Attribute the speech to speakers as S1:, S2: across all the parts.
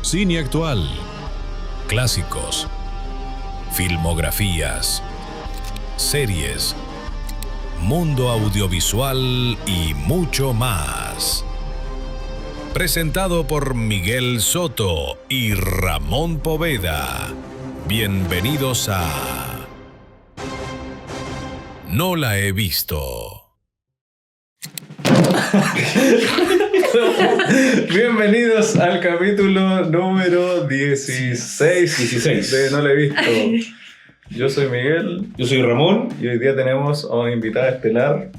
S1: cine actual, clásicos, filmografías, series, mundo audiovisual y mucho más. Presentado por Miguel Soto y Ramón Poveda. Bienvenidos a No la he visto.
S2: Bienvenidos al capítulo número 16 de No la he visto. Yo soy Miguel.
S3: Yo soy Ramón.
S2: Y hoy día tenemos a una invitada estelar,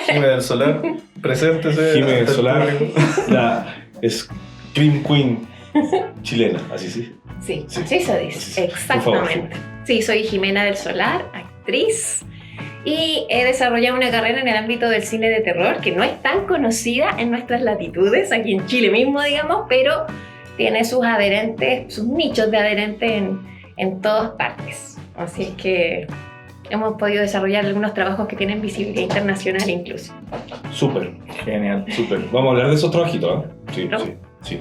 S2: Jimena del Solar. Preséntese.
S3: Jimena del Solar, la Scream Queen chilena, así sí.
S4: Sí, así se dice, exactamente. Sí, soy Jimena del Solar, actriz, y he desarrollado una carrera en el ámbito del cine de terror que no es tan conocida en nuestras latitudes, aquí en Chile mismo, digamos, pero tiene sus adherentes, sus nichos de adherentes en todas partes. Así es que hemos podido desarrollar algunos trabajos que tienen visibilidad internacional incluso.
S3: Súper,
S2: Genial.
S3: súper. Vamos a hablar de esos trabajitos, ¿eh?
S4: ¿No?
S3: Sí.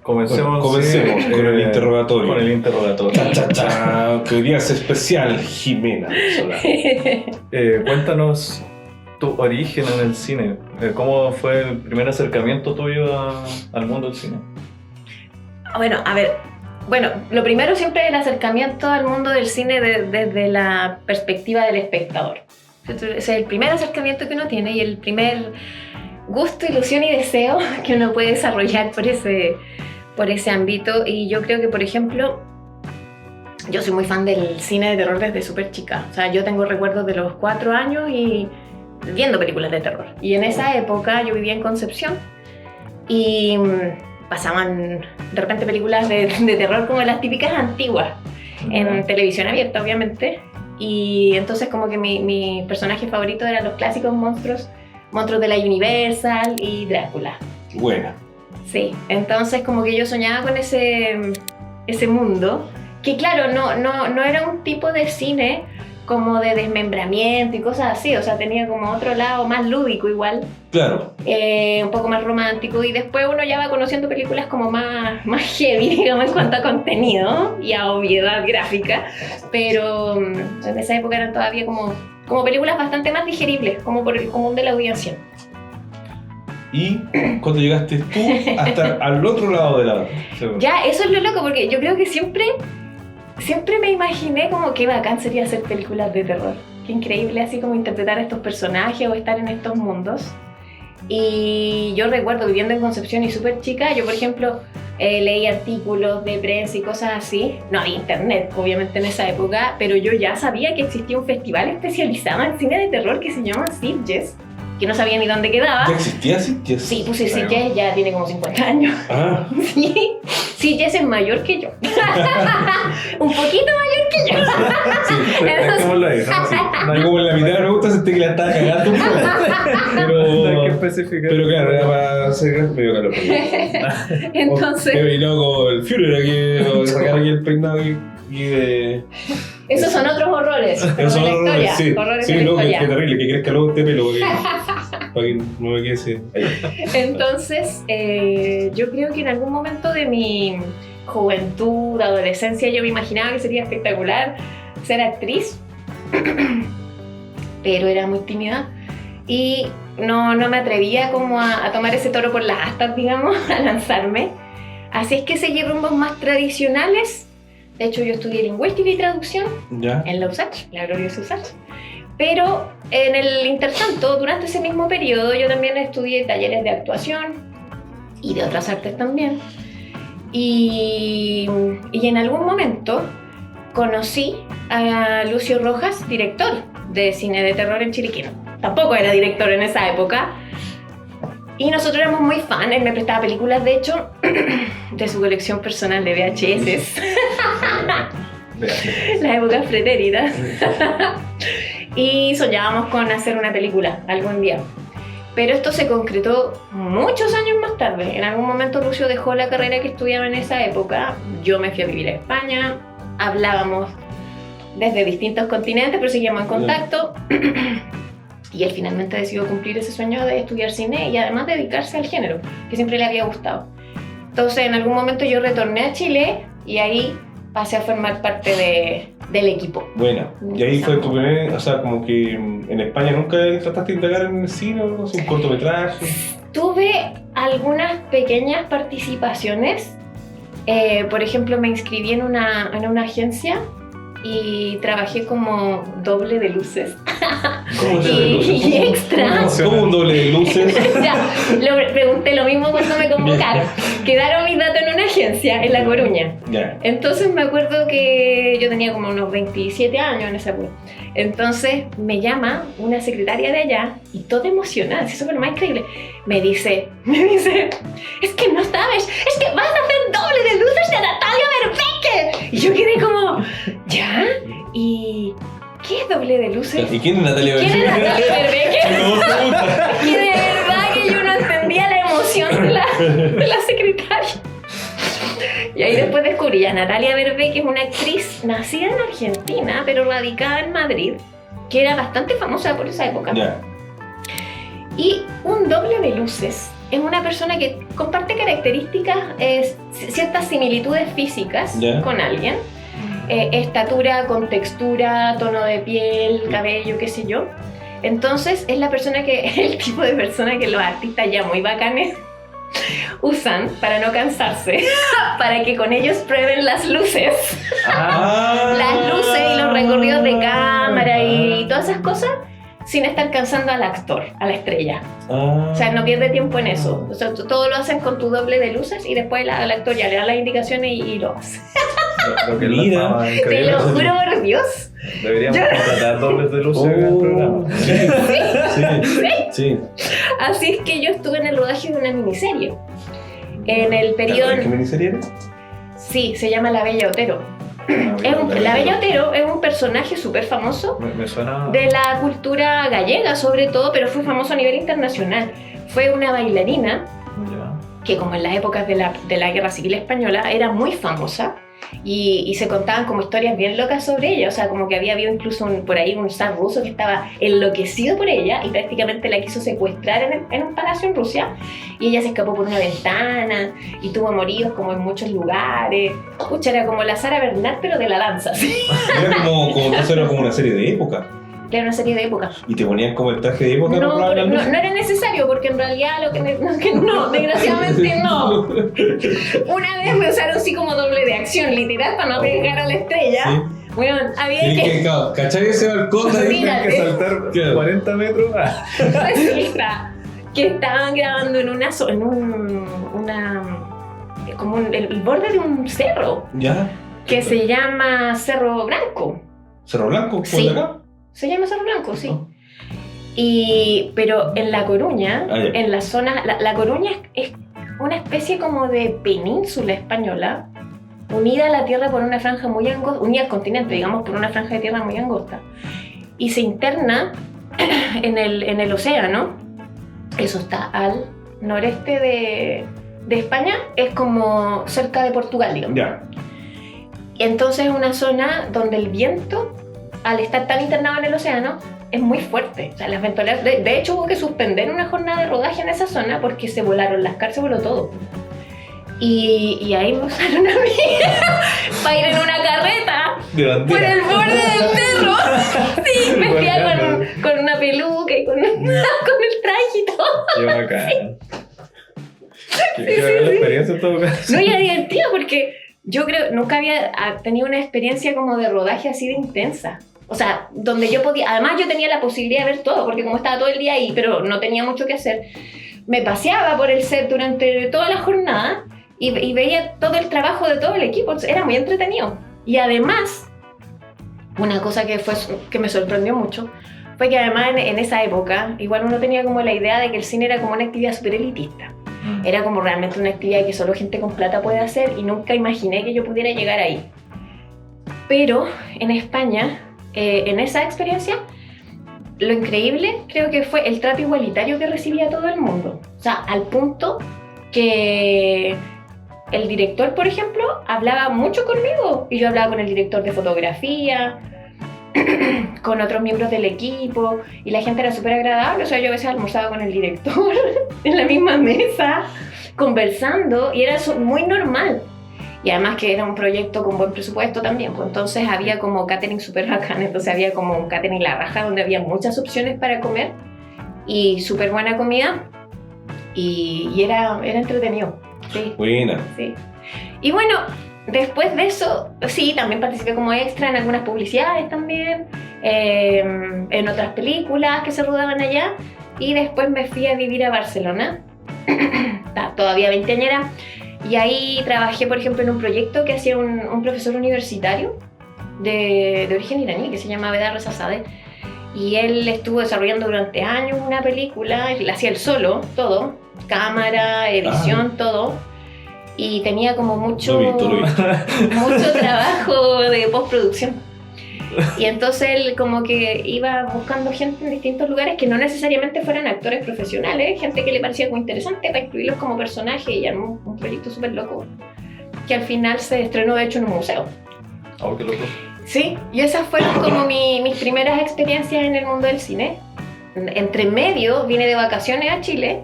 S2: Comencemos
S3: Con el interrogatorio.
S2: Con el interrogatorio.
S3: Que hoy día es especial, Jimena del Solar.
S2: Cuéntanos tu origen en el cine. ¿Cómo fue el primer acercamiento tuyo al mundo del cine?
S4: Bueno, lo primero siempre es el acercamiento al mundo del cine desde la perspectiva del espectador. Ese es el primer acercamiento que uno tiene y el primer gusto, ilusión y deseo que uno puede desarrollar por ese ámbito. Y yo creo que, por ejemplo, yo soy muy fan del cine de terror desde súper chica. O sea, yo tengo recuerdos de los 4 años y viendo películas de terror. Y en esa época yo vivía en Concepción y pasaban de repente películas de terror como las típicas antiguas, en televisión abierta obviamente, y entonces como que mi personaje favorito eran los clásicos monstruos de la Universal y Drácula.
S3: Buena.
S4: Sí, entonces como que yo soñaba con ese mundo, que claro, no era un tipo de cine como de desmembramiento y cosas así, o sea, tenía como otro lado más lúdico igual.
S3: Claro.
S4: Un poco más romántico, y después uno ya va conociendo películas como más heavy, digamos, en cuanto a contenido y a obviedad gráfica, pero en esa época eran todavía como películas bastante más digeribles, como por el común de la audiencia.
S3: ¿Y cuando llegaste tú hasta al otro lado de la...
S4: Ya, eso es lo loco, porque yo creo que siempre me imaginé como qué bacán sería hacer películas de terror. Qué increíble así como interpretar a estos personajes o estar en estos mundos. Y yo recuerdo viviendo en Concepción y súper chica, yo por ejemplo leí artículos de prensa y cosas así. No había internet obviamente en esa época, pero yo ya sabía que existía un festival especializado en cine de terror que se llama Sitges, que no sabía ni dónde quedaba.
S3: ¿Ya existía Sitges?
S4: Sí, pues Sitges ya tiene como 50 años.
S3: Ah.
S4: Sí, Sitges es mayor que yo. Un poquito mayor que yo.
S2: Sí, es como lo dijo. Sí.
S3: Como en la mitad de la pregunta sentí que la estaba cagando un poco.
S2: No hay que especificar.
S3: Pero claro, era para hacer medio calor.
S4: Entonces...
S3: Y luego el Führer aquí, o sacar aquí el peinado y de...
S4: Esos son otros horrores.
S3: Esos son horrores, sí.
S4: Horrores
S3: Sí,
S4: de la
S3: no, que
S4: historia.
S3: terrible, que crezca luego este pelo para que no me quede ese...
S4: Entonces, yo creo que en algún momento de mi juventud, adolescencia, yo me imaginaba que sería espectacular ser actriz, pero era muy tímida y no me atrevía como a tomar ese toro por las astas, digamos, a lanzarme. Así es que seguí rumbos más tradicionales. De hecho, yo estudié lingüística y traducción en la USACH, la gloriosa USACH. Pero en el intertanto, durante ese mismo periodo, yo también estudié talleres de actuación y de otras artes también. Y en algún momento conocí a Lucio Rojas, director de cine de terror en Chiriquino. Tampoco era director en esa época. Y nosotros éramos muy fan, él me prestaba películas, de hecho, de su colección personal de VHS. La época pretérita. Y soñábamos con hacer una película algún día. Pero esto se concretó muchos años más tarde. En algún momento Lucio dejó la carrera que estudiaba en esa época. Yo me fui a vivir a España. Hablábamos desde distintos continentes, pero seguíamos en contacto. Y él finalmente decidió cumplir ese sueño de estudiar cine y además dedicarse al género, que siempre le había gustado. Entonces en algún momento yo retorné a Chile y ahí pasé a formar parte del equipo.
S3: Bueno, y ahí fue tu primer, o sea, como que en España nunca trataste de indagar en el cine o algo así, un cortometraje.
S4: Tuve algunas pequeñas participaciones. Por ejemplo, me inscribí en una agencia y trabajé como doble de luces.
S3: ¿Cómo doble de luces?
S4: Y extra.
S3: ¿Cómo un doble de luces?
S4: Ya, pregunté lo mismo cuando me convocaron. Quedaron mis datos en una agencia en La Coruña.
S3: Ya.
S4: Entonces me acuerdo que yo tenía como unos 27 años en esa época. Entonces me llama una secretaria de allá y toda emocionada, eso fue lo más increíble. Me dice, es que no sabes, es que vas a hacer doble de luces de Natalia Berbeque. Y yo quedé como, ¿ya? ¿Y qué es doble de luces?
S3: ¿Y quién es Natalia
S4: ¿Quién es
S3: Berbeque?
S4: Natalia Berbeque? Es que de verdad que yo no entendía la emoción de la secretaria. Y ahí después descubrí a Natalia Berbeque, que es una actriz nacida en Argentina, pero radicada en Madrid, que era bastante famosa por esa época.
S3: Ya.
S4: Y un doble de luces es una persona que comparte características, ciertas similitudes físicas con alguien. Estatura, contextura, tono de piel, cabello, qué sé yo. Entonces es el tipo de persona que los artistas ya muy bacanes usan para no cansarse, para que con ellos prueben las luces. Las luces y los recorridos de cámara y todas esas cosas sin estar cansando al actor, a la estrella. O sea, no pierde tiempo en eso. O sea, todo lo hacen con tu doble de luces y después el actor ya le da las indicaciones y lo hace.
S2: Lo que
S3: Mira,
S4: te lo juro por Dios.
S2: Deberíamos contratar dobles de luces en el programa.
S3: Sí.
S4: Así es que yo estuve en el rodaje de una miniserie. En el periodo...
S3: ¿Qué miniserie era?
S4: Sí, se llama La Bella Otero. La Bella Otero es un personaje súper famoso
S2: Me suena...
S4: de la cultura gallega sobre todo, pero fue famoso a nivel internacional. Fue una bailarina que, como en las épocas de la Guerra Civil Española, era muy famosa y se contaban como historias bien locas sobre ella. O sea, como que había habido incluso por ahí un zar ruso que estaba enloquecido por ella y prácticamente la quiso secuestrar en un palacio en Rusia, y ella se escapó por una ventana y tuvo amoríos como en muchos lugares. Pucha, era como la Sara Bernard pero de la danza, ¿sí?
S3: Era como una serie de época.
S4: Era una serie de época.
S3: ¿Y te ponían como el traje de época?
S4: No era necesario, porque en realidad no, desgraciadamente no. Una vez me usaron así como doble de acción, literal, para no arriesgar a la estrella.
S3: Sí.
S4: Bueno, había
S3: ¿cachai ese balcón de ahí?
S4: Mira,
S2: que saltar 40 metros.
S4: Resulta que estaban grabando en el borde de un cerro.
S3: ¿Ya?
S4: Que se llama Cerro Blanco.
S3: ¿Cerro Blanco? ¿Por
S4: Sí.
S3: acá?
S4: Se llama Cerro Blanco, sí. Pero en La Coruña, en la zona... La Coruña es una especie como de península española, unida a la tierra por una franja muy angosta, unida al continente, digamos, por una franja de tierra muy angosta, y se interna en el océano. Eso está al noreste de España, es como cerca de Portugal, digamos.
S3: Ya.
S4: Entonces es una zona donde el viento, al estar tan internado en el océano, es muy fuerte. O sea, las ventoleras, de hecho hubo que suspender una jornada de rodaje en esa zona porque se volaron las cárceles, se voló todo. Y ahí me usaron a mí para ir en una carreta por el borde del cerro. Sí, vestida con una peluca y con el traje y todo.
S2: Qué bacán. Qué la experiencia en todo caso.
S4: No, y era divertido porque yo creo nunca había tenido una experiencia como de rodaje así de intensa. O sea, donde yo podía... Además yo tenía la posibilidad de ver todo, porque como estaba todo el día ahí, pero no tenía mucho que hacer, me paseaba por el set durante toda la jornada y veía todo el trabajo de todo el equipo. Entonces, era muy entretenido. Y además, una cosa que me sorprendió mucho fue que además en esa época igual uno tenía como la idea de que el cine era como una actividad súper elitista. Era como realmente una actividad que solo gente con plata puede hacer, y nunca imaginé que yo pudiera llegar ahí. Pero en España, en esa experiencia, lo increíble creo que fue el trato igualitario que recibía todo el mundo. O sea, al punto que el director, por ejemplo, hablaba mucho conmigo y yo hablaba con el director de fotografía, con otros miembros del equipo, y la gente era súper agradable. O sea, yo a veces almorzaba con el director en la misma mesa conversando y era muy normal. Y además que era un proyecto con buen presupuesto también, pues entonces había como catering súper bacán, entonces había como un catering la raja donde había muchas opciones para comer y súper buena comida y era entretenido. Sí.
S3: Buena.
S4: Sí. Y bueno, después de eso, sí, también participé como extra en algunas publicidades también, en otras películas que se rodaban allá y después me fui a vivir a Barcelona, todavía veinteañera. Y ahí trabajé, por ejemplo, en un proyecto que hacía un profesor universitario de origen iraní que se llama Vedar Rezazadeh. Y él estuvo desarrollando durante años una película, y la hacía él solo, todo, cámara, edición, todo. Y tenía como mucho trabajo de postproducción. Y entonces él como que iba buscando gente en distintos lugares que no necesariamente fueran actores profesionales, gente que le parecía como interesante para incluirlos como personaje y armó un proyecto súper loco que al final se estrenó de hecho en un museo.
S2: Oh, qué loco.
S4: Sí, y esas fueron como mis primeras experiencias en el mundo del cine. Entre medio vine de vacaciones a Chile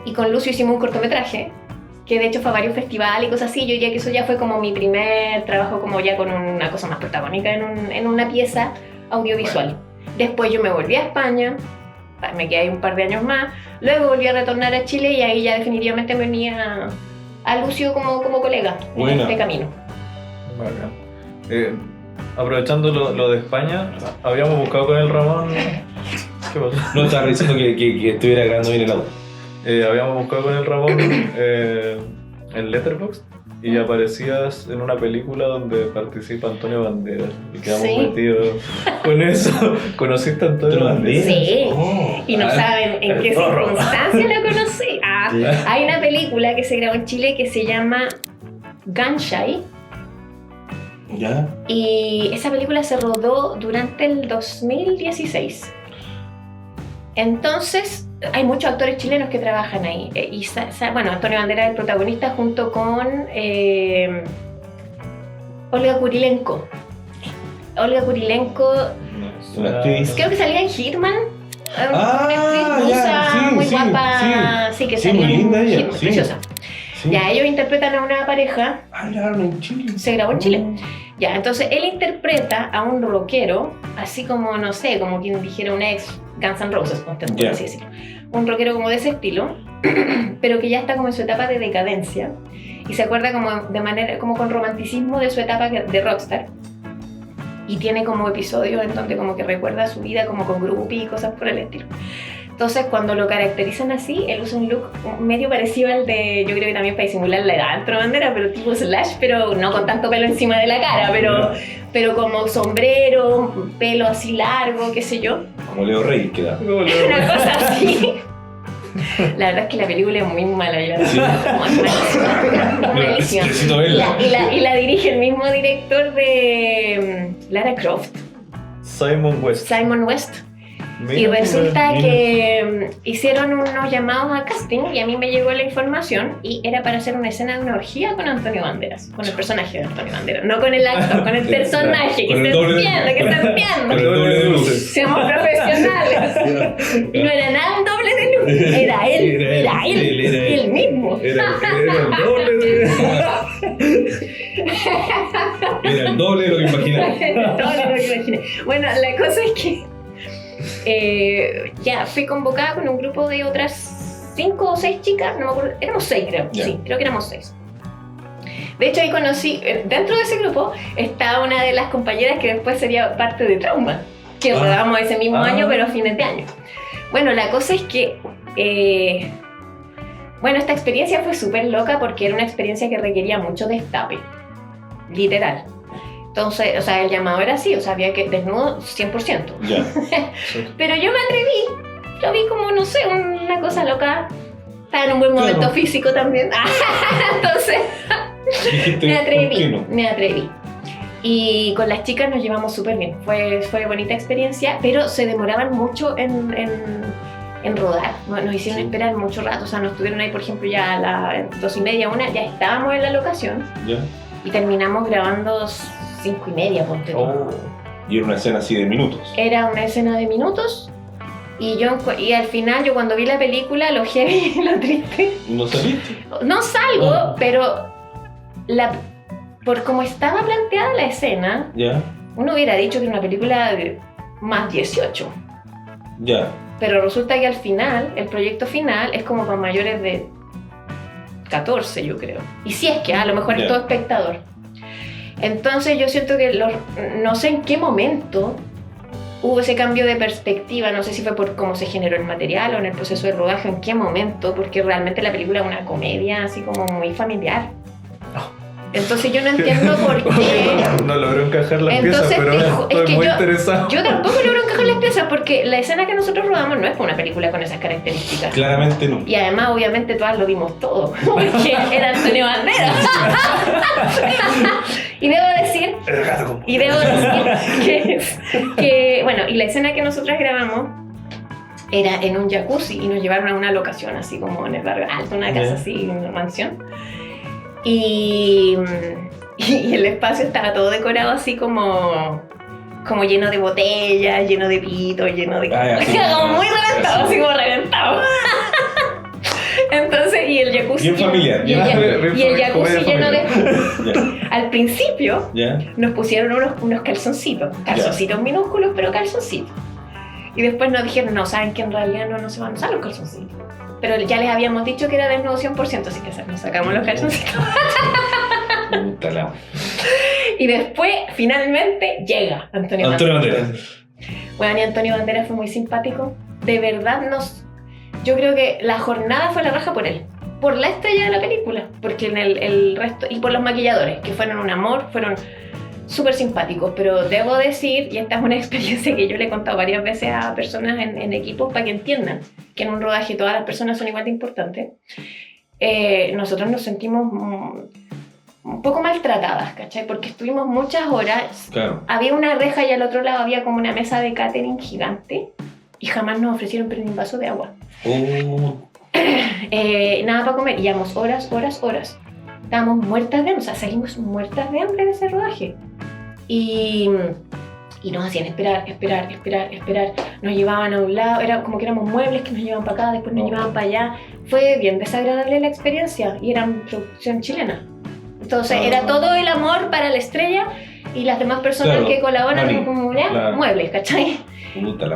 S4: y con Lucio hicimos un cortometraje que de hecho fue a varios festivales y cosas así. Yo diría que eso ya fue como mi primer trabajo como ya con una cosa más protagónica en una pieza audiovisual. Bueno. Después yo me volví a España, me quedé ahí un par de años más, luego volví a retornar a Chile y ahí ya definitivamente me unía a Lucio como colega en este camino.
S2: Bacán. Aprovechando lo de España, habíamos buscado con el Ramón... ¿Qué pasó?
S3: No, estaba diciendo que estuviera grabando bien el audio.
S2: Habíamos buscado con el Ramón en Letterboxd y aparecías en una película donde participa Antonio Banderas y quedamos metidos con eso. ¿Conociste a Antonio Banderas?
S4: Sí, y no saben en qué circunstancia lo conocí. Hay una película que se grabó en Chile que se llama Gunshy.
S3: ¿Ya?
S4: Y esa película se rodó durante el 2016. Entonces, hay muchos actores chilenos que trabajan ahí. Bueno, Antonio Banderas es el protagonista junto con Olga Kurilenko. Olga Kurilenko, creo que salía en Hitman. Una actriz rusa, muy guapa. Sí, que salía
S3: muy linda ella.
S4: Hitman, preciosa. Sí. Ya, ellos interpretan a una pareja.
S3: Grabaron en Chile.
S4: Se grabó en Chile. Ya, entonces él interpreta a un rockero, así como, no sé, como quien dijera un ex Guns N' Roses, por así decirlo. Un rockero como de ese estilo, pero que ya está como en su etapa de decadencia y se acuerda como de manera, como con romanticismo de su etapa de rockstar. Y tiene como episodios en donde como que recuerda su vida como con groupie y cosas por el estilo. Entonces, cuando lo caracterizan así, él usa un look medio parecido al de, yo creo que también para disimular la edad de Antonio Banderas, pero tipo Slash, pero no con tanto pelo encima de la cara, pero como sombrero, pelo así largo, qué sé yo.
S3: Como Leo Rey queda.
S4: Una cosa así. La verdad es que la película es muy mala,
S3: Necesito verla.
S4: Y la dirige el mismo director de Lara Croft.
S2: Simon West.
S4: Y resulta que hicieron unos llamados a casting y a mí me llegó la información y era para hacer una escena de una orgía con Antonio Banderas, con el personaje de Antonio Banderas, no con el actor, con el personaje, que se entiende.
S2: Con el doble de luces.
S4: Seamos profesionales. Y no era nada un doble de luces, era él mismo.
S2: Era el doble de...
S3: Era el doble de lo que imaginé.
S4: Bueno, la cosa es que ya fui convocada con un grupo de otras 5 o 6 chicas, no me acuerdo, éramos 6 creo, sí, creo que éramos 6. De hecho ahí conocí, dentro de ese grupo estaba una de las compañeras que después sería parte de Trauma, que rodamos ese mismo año pero a fines de año. Bueno, la cosa es que esta experiencia fue súper loca porque era una experiencia que requería mucho destape, literal. Entonces, o sea, el llamado era así, o sea, había que desnudo 100%.
S3: Yeah.
S4: Pero yo me atreví, lo vi como, no sé, una cosa loca. Estaba en un buen momento físico también. Entonces, me atreví. Y con las chicas nos llevamos súper bien. Fue bonita experiencia, pero se demoraban mucho en rodar. Nos hicieron esperar mucho rato, o sea, nos tuvieron ahí, por ejemplo, ya a las 2:30, 1, ya estábamos en la locación.
S3: Yeah.
S4: Y terminamos grabando 5:30, ponte tú.
S3: Y era una escena así de minutos.
S4: Era una escena de minutos Y al final yo cuando vi la película, lo heavy y lo triste,
S3: ¿No saliste?
S4: no salgo, pero por como estaba planteada la escena,
S3: Ya,
S4: uno hubiera dicho que era una película de más 18.
S3: ya.
S4: Pero resulta que al final, el proyecto final es como para mayores de 14, yo creo. Y si es que a lo mejor es
S3: Ya.
S4: todo espectador. Entonces yo siento que no sé en qué momento hubo ese cambio de perspectiva, no sé si fue por cómo se generó el material o en el proceso de rodaje, en qué momento, porque realmente la película es una comedia así como muy familiar. Entonces yo no entiendo por qué.
S2: No logró encajar las piezas,
S4: Entonces,
S2: pero
S4: es
S2: estoy
S4: que
S2: muy interesado.
S4: Yo tampoco logro encajar las piezas porque la escena que nosotros rodamos no es una película con esas características.
S3: Claramente no.
S4: Y además, obviamente, todas lo dimos todo, porque era Antonio Banderas. y debo decir que, bueno, y la escena que nosotros grabamos era en un jacuzzi y nos llevaron a una locación así como en el barrio alto, una casa así, una mansión. Y el espacio estaba todo decorado así como lleno de botellas, lleno de pitos, lleno de... como muy reventado, así como reventado. Entonces, y el jacuzzi...
S3: Bien familiar.
S4: Y el jacuzzi lleno de...
S3: Ya.
S4: Al principio
S3: Ya.
S4: nos pusieron unos calzoncitos minúsculos, pero calzoncitos. Y después nos dijeron, no, saben que en realidad no se van a usar los calzoncitos. Pero ya les habíamos dicho que era desnudo 100%, así que nos sacamos los calzoncitos.
S3: Puta la...
S4: Y después, finalmente, llega Antonio Banderas. Bueno, y Antonio Banderas fue muy simpático. De verdad, yo creo que la jornada fue la raja por él. Por la estrella de la película. Porque en el resto... Y por los maquilladores, que fueron un amor, fueron súper simpáticos. Pero debo decir, y esta es una experiencia que yo le he contado varias veces a personas en equipos para que entiendan que en un rodaje todas las personas son igual de importantes. Nosotros nos sentimos un poco maltratadas, ¿cachai? Porque estuvimos muchas horas.
S3: Claro.
S4: Había una reja y al otro lado había como una mesa de catering gigante y jamás nos ofrecieron pero ni un vaso de agua. Nada para comer. Y llevamos horas. Estábamos muertas de hambre, o sea, salimos muertas de hambre de ese rodaje. Y nos hacían esperar. Nos llevaban a un lado, era como que éramos muebles que nos llevaban para acá, después nos llevaban para allá. Fue bien desagradable la experiencia y era producción chilena. Entonces era todo el amor para la estrella y las demás personas que colaboran como muebles, ¿cachai?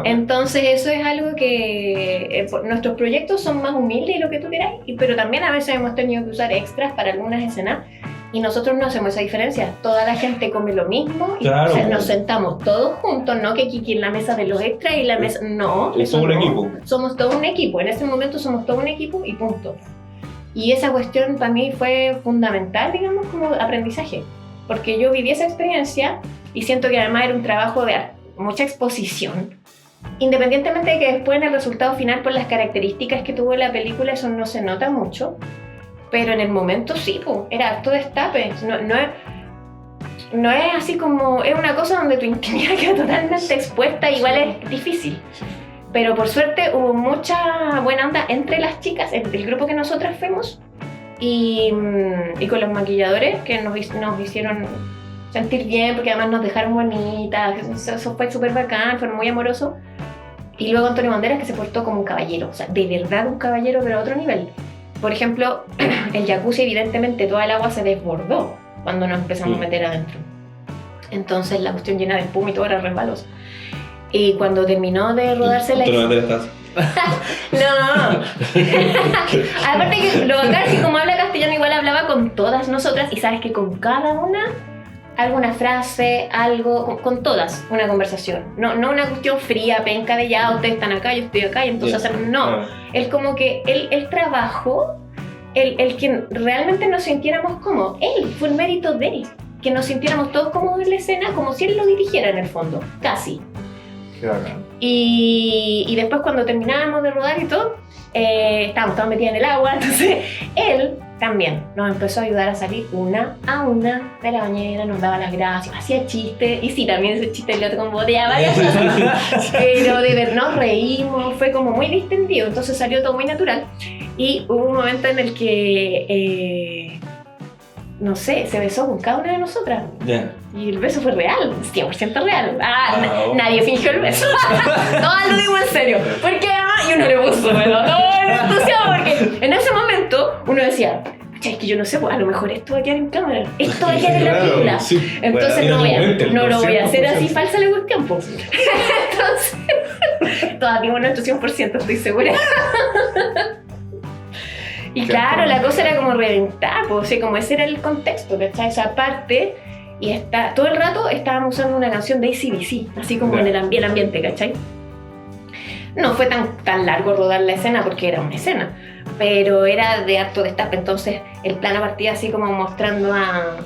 S4: Entonces eso es algo que nuestros proyectos son más humildes y lo que tú quieras, pero también a veces hemos tenido que usar extras para algunas escenas y nosotros no hacemos esa diferencia. Toda la gente come lo mismo y nos sentamos todos juntos, no que Kiki en la mesa de los extras y la mesa... No,
S3: somos un equipo.
S4: Somos todo un equipo, en ese momento somos todo un equipo y punto. Y esa cuestión para mí fue fundamental, digamos, como aprendizaje, porque yo viví esa experiencia y siento que además era un trabajo de mucha exposición, independientemente de que después en el resultado final por las características que tuvo la película eso no se nota mucho, pero en el momento sí, era harto destape, no es así como, es una cosa donde tu intimidad queda totalmente expuesta, igual es difícil. Pero por suerte hubo mucha buena onda entre las chicas, entre el grupo que nosotras fuimos y con los maquilladores que nos hicieron sentir bien porque además nos dejaron bonitas, eso fue súper bacán, fueron muy amorosos. Y luego Antonio Banderas que se portó como un caballero, o sea, de verdad un caballero pero a otro nivel. Por ejemplo, el jacuzzi evidentemente toda el agua se desbordó cuando nos empezamos a meter adentro. Entonces la cuestión llena de espuma y todo era resbaloso. Y cuando terminó de rodarse la escena... No. Aparte que lo bacán es que como habla castellano igual hablaba con todas nosotras y sabes que con cada una alguna frase, algo, con todas una conversación. No una cuestión fría, penca de ya ustedes están acá, yo estoy acá y entonces no. Él como que él trabajó el que realmente nos sintiéramos como él, fue el mérito de él, que nos sintiéramos todos cómodos en la escena como si él lo dirigiera en el fondo, casi. Y después cuando terminábamos de rodar y todo, estábamos todos metidos en el agua, entonces él también nos empezó a ayudar a salir una a una de la bañera, nos daba las gracias, hacía chistes, y sí, también ese chiste le con botella varias veces, pero de ver nos reímos, fue como muy distendido, entonces salió todo muy natural. Y hubo un momento en el que no sé, se besó con cada una de nosotras.
S3: Ya.
S4: Y el beso fue real, 100% real. Nadie fingió el beso. Todas lo digo en serio. Porque y uno le puso, pero todo el entusiasmo. Porque en ese momento uno decía, es que yo no sé, pues, a lo mejor esto va a quedar en cámara. Esto va a quedar en la película.
S3: Sí.
S4: Entonces
S3: Bueno,
S4: no lo voy a hacer así
S2: 100%.
S4: falsa la cuestión. Pues. Entonces, todavía dimos nuestro 100%, estoy segura. Y claro, la cosa era como reventar, pues, o sea, como ese era el contexto, ¿cachai? Esa parte, y todo el rato estábamos usando una canción de AC/DC, así como en el ambiente, ¿cachai? No fue tan largo rodar la escena porque era una escena, pero era de harto destape, entonces el plano partía así como mostrando a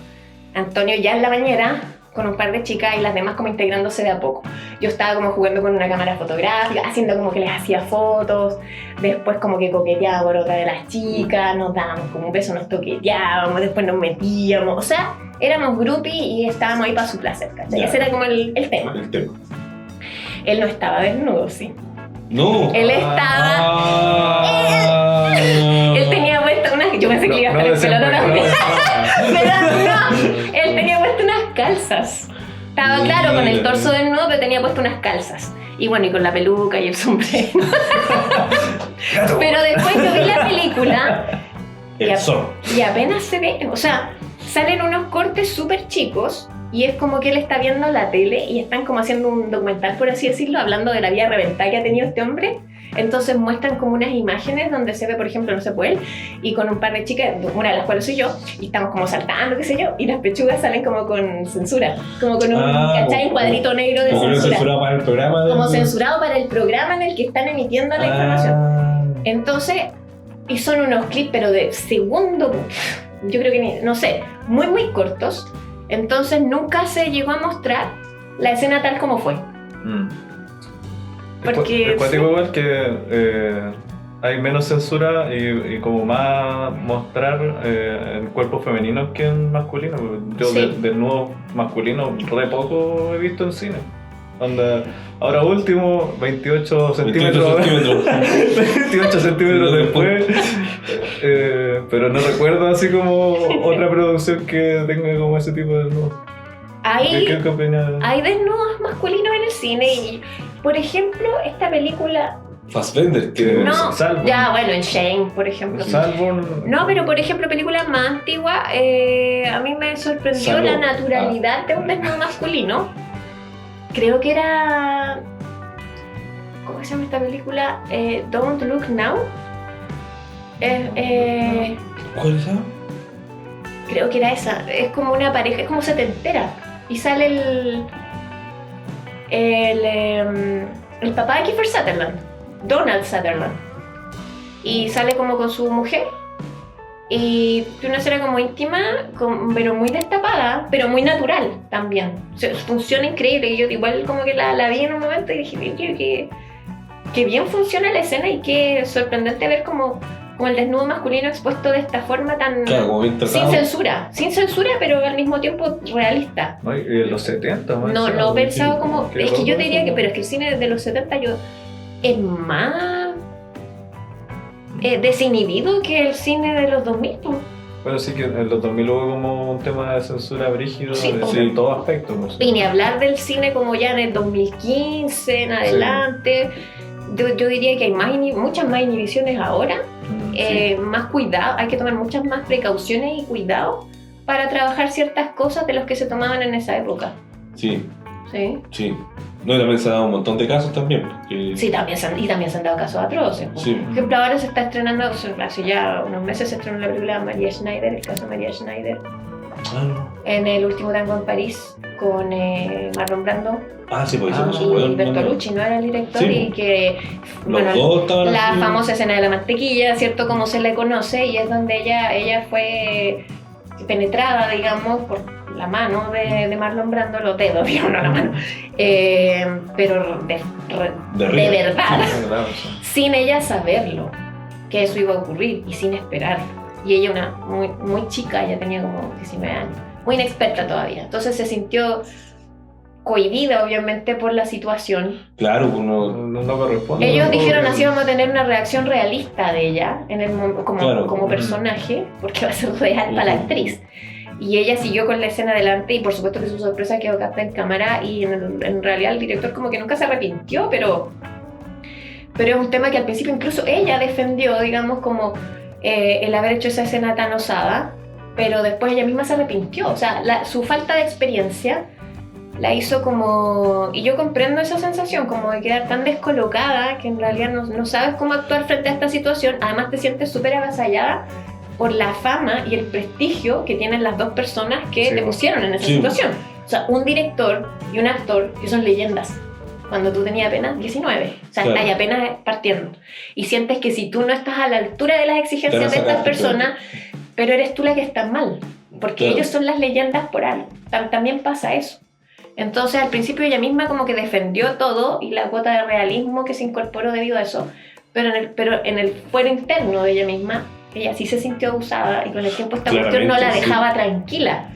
S4: Antonio ya en la bañera, con un par de chicas y las demás como integrándose de a poco. Yo estaba como jugando con una cámara fotográfica, haciendo como que les hacía fotos, después como que coqueteaba por otra de las chicas, nos dábamos como un beso, nos toqueteábamos, después nos metíamos, o sea, éramos groupies y estábamos ahí para su placer, ¿cachai? Ese era como el tema.
S3: El tema.
S4: Él no estaba desnudo, sí.
S3: No.
S4: Él estaba... Él tenía puesta unas... Yo pensé que le iba a estar el pelotón también. Pero no, él tenía puesto unas calzas. Estaba claro con el torso desnudo, pero tenía puesto unas calzas. Y bueno, y con la peluca y el sombrero. Pero después yo vi la película
S3: El sol.
S4: y apenas se ve, o sea, salen unos cortes súper chicos y es como que él está viendo la tele y están como haciendo un documental, por así decirlo, hablando de la vida reventada que ha tenido este hombre. Entonces muestran como unas imágenes donde se ve, por ejemplo, no sé, pues él y con un par de chicas, una de las cuales soy yo, y estamos como saltando, qué sé yo, y las pechugas salen como con censura, como con un, ¿cachai? Un cuadrito negro de
S3: Como
S4: censura.
S3: censurado para el programa.
S4: Como censurado para el programa en el que están emitiendo la información. Entonces, y son unos clips, pero de segundo, yo creo que, no sé, muy, muy cortos. Entonces nunca se llegó a mostrar la escena tal como fue. Porque...
S2: Es cuático igual que hay menos censura y como más mostrar el cuerpo femenino que en masculino. Yo
S4: Sí.
S2: desnudo masculino re poco he visto en cine. Ahora último, 28 centímetros. 28 centímetros después. Pero no recuerdo así como otra producción que tenga como ese tipo de desnudo. ¿Qué opinas?
S4: Hay desnudos masculinos en el cine y, por ejemplo, esta película...
S3: Fassbender, que
S4: No,
S2: Salvo.
S4: ya, bueno, en Shane, por ejemplo.
S2: Salvo.
S4: No, pero por ejemplo, películas más antiguas, a mí me sorprendió
S3: Salvo.
S4: la naturalidad de un desnudo masculino. Creo que era... ¿Cómo se llama esta película? Don't Look Now.
S3: ¿Cuál es esa?
S4: Creo que era esa. Es como una pareja, es como setentera. Y sale el papá de Kiefer Sutherland, Donald Sutherland. Y sale como con su mujer. Y una escena como íntima, pero muy destapada, pero muy natural también. O sea, funciona increíble. Y yo igual como que la vi en un momento y dije, que bien funciona la escena y qué sorprendente ver como el desnudo masculino expuesto de esta forma tan...
S3: Claro, como bien tratado.
S4: sin censura, pero al mismo tiempo realista.
S2: No, y en los 70, más
S4: No,
S2: encima,
S4: no pensaba
S2: sí,
S4: como...
S2: qué
S4: Es que yo
S2: loco
S4: te diría
S2: eso,
S4: que,
S2: ¿no?
S4: pero es que el cine de los 70 es más desinhibido que el cine de los 2000. ¿No?
S2: Pero sí que en los 2000 hubo como un tema de censura brígido
S4: Sí,
S2: de,
S4: pues.
S2: en todo aspecto. Pues.
S4: Y ni hablar del cine como ya en el 2015, en adelante. Yo diría que hay muchas más inhibiciones ahora. Más cuidado, hay que tomar muchas más precauciones y cuidado para trabajar ciertas cosas de los que se tomaban en esa época.
S3: Sí,
S4: Sí,
S3: sí. No, y también se ha dado un montón de casos también.
S4: sí, también se han dado casos atroces.
S3: Sí.
S4: Por ejemplo, ahora se está estrenando, hace ya unos meses se estrenó la película de María Schneider, el caso de María Schneider, en El último tango en París, con Marlon Brando
S3: Sí, porque
S4: y Bertolucci, ¿no era el director?
S3: Sí.
S4: Y que,
S3: Los dos estaban
S4: la
S3: así.
S4: famosa escena de la mantequilla, ¿cierto? Como se le conoce, y es donde ella fue penetrada, digamos, por la mano de Marlon Brando, los dedos, digamos, no la mano, pero de verdad, sin ella saberlo, que eso iba a ocurrir y sin esperarlo. Y ella, una muy chica, ella tenía como 19 años, muy inexperta todavía, entonces se sintió cohibida obviamente por la situación.
S3: Claro, uno...
S2: No corresponde.
S4: Ellos dijeron así vamos a tener una reacción realista de ella como
S3: Claro.
S4: personaje, porque va a ser real para la actriz. Y ella siguió con la escena adelante y por supuesto que su sorpresa quedó captada en cámara y en realidad el director como que nunca se arrepintió, pero es un tema que al principio incluso ella defendió, digamos, como el haber hecho esa escena tan osada, pero después ella misma se arrepintió. O sea, su falta de experiencia la hizo como... Y yo comprendo esa sensación, como de quedar tan descolocada que en realidad no sabes cómo actuar frente a esta situación. Además te sientes súper avasallada por la fama y el prestigio que tienen las dos personas que te pusieron en esa situación. O sea, un director y un actor que son leyendas. Cuando tú tenías apenas 19, o sea, estás apenas partiendo. Y sientes que si tú no estás a la altura de las exigencias de estas personas, pero eres tú la que está mal. Porque ellos son las leyendas por algo. También pasa eso. Entonces, al principio ella misma como que defendió todo y la cuota de realismo que se incorporó debido a eso. Pero en el fuero interno de ella misma, ella sí se sintió abusada y con el tiempo esta cuestión no la dejaba tranquila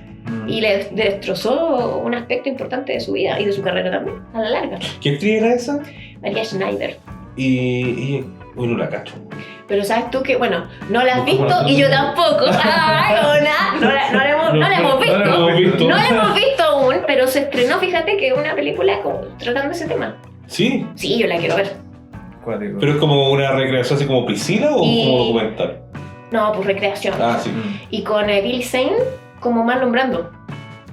S4: y le destrozó un aspecto importante de su vida y de su carrera también, a la larga.
S3: ¿Qué actriz era esa?
S4: María Schneider.
S3: Uy, no la cacho.
S4: Pero sabes tú que, bueno, no la has visto y yo tampoco. ¡Ay, no la hemos visto! No la hemos visto aún, pero se estrenó, fíjate que es una película tratando ese tema.
S3: ¿Sí?
S4: Sí, yo la quiero ver.
S3: ¿Pero es como una recreación así como Priscila o como documental?
S4: No, pues recreación.
S3: Ah, sí.
S4: Y con Billy Zane como Marlon Brando.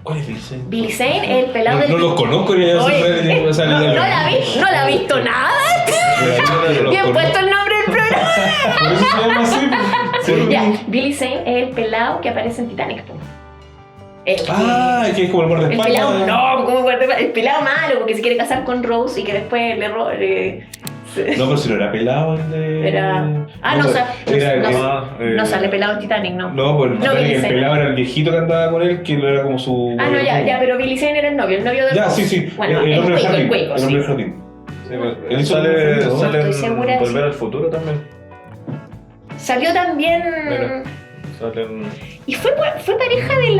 S3: ¿Cuál es Billy Zane?
S4: Billy Zane, el pelado del...
S3: No los conozco ni ya.
S4: No la he visto nada. Bien puesto el nombre del programa.
S3: Por eso se llama así.
S4: Ya, Billy Zane es el pelado que aparece en Titanic.
S3: Que es como el guardaespaldas.
S4: El pelado malo, porque se quiere casar con Rose y que después le roba.
S3: No, pero si no era pelado el de...
S4: No sale pelado en Titanic, ¿no?
S3: No, pues el pelado era el viejito que andaba con él, que no era como su...
S4: pero Billy Zane era el novio de Rose.
S3: Sí.
S4: Bueno,
S3: el hombre del
S4: jardín.
S3: Él
S2: sale
S4: en
S2: Volver al Futuro también.
S4: Salió también... Y fue pareja de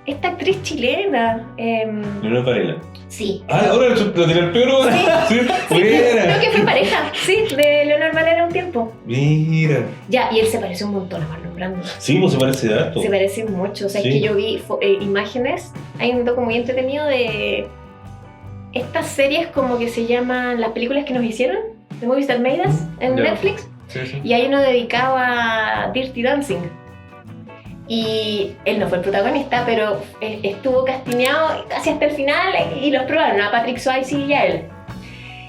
S4: esta actriz chilena.
S3: Leonor Varela.
S4: Sí.
S3: Ahora lo tiré el peor. Sí.
S4: Creo que fue pareja, de Leonor Varela un tiempo.
S3: Mira.
S4: Ya, y él se parece un montón a Marlon Brando.
S3: Sí, pues se parece de harto.
S4: Se parece mucho. O sea, es que yo vi imágenes. Hay un docu muy entretenido de estas series como que se llaman las películas que nos hicieron, The Movies That Made Us, en Netflix. Sí. Y hay uno dedicado a Dirty Dancing. Y él no fue el protagonista, pero estuvo castineado casi hasta el final y los probaron a Patrick Swayze y a él.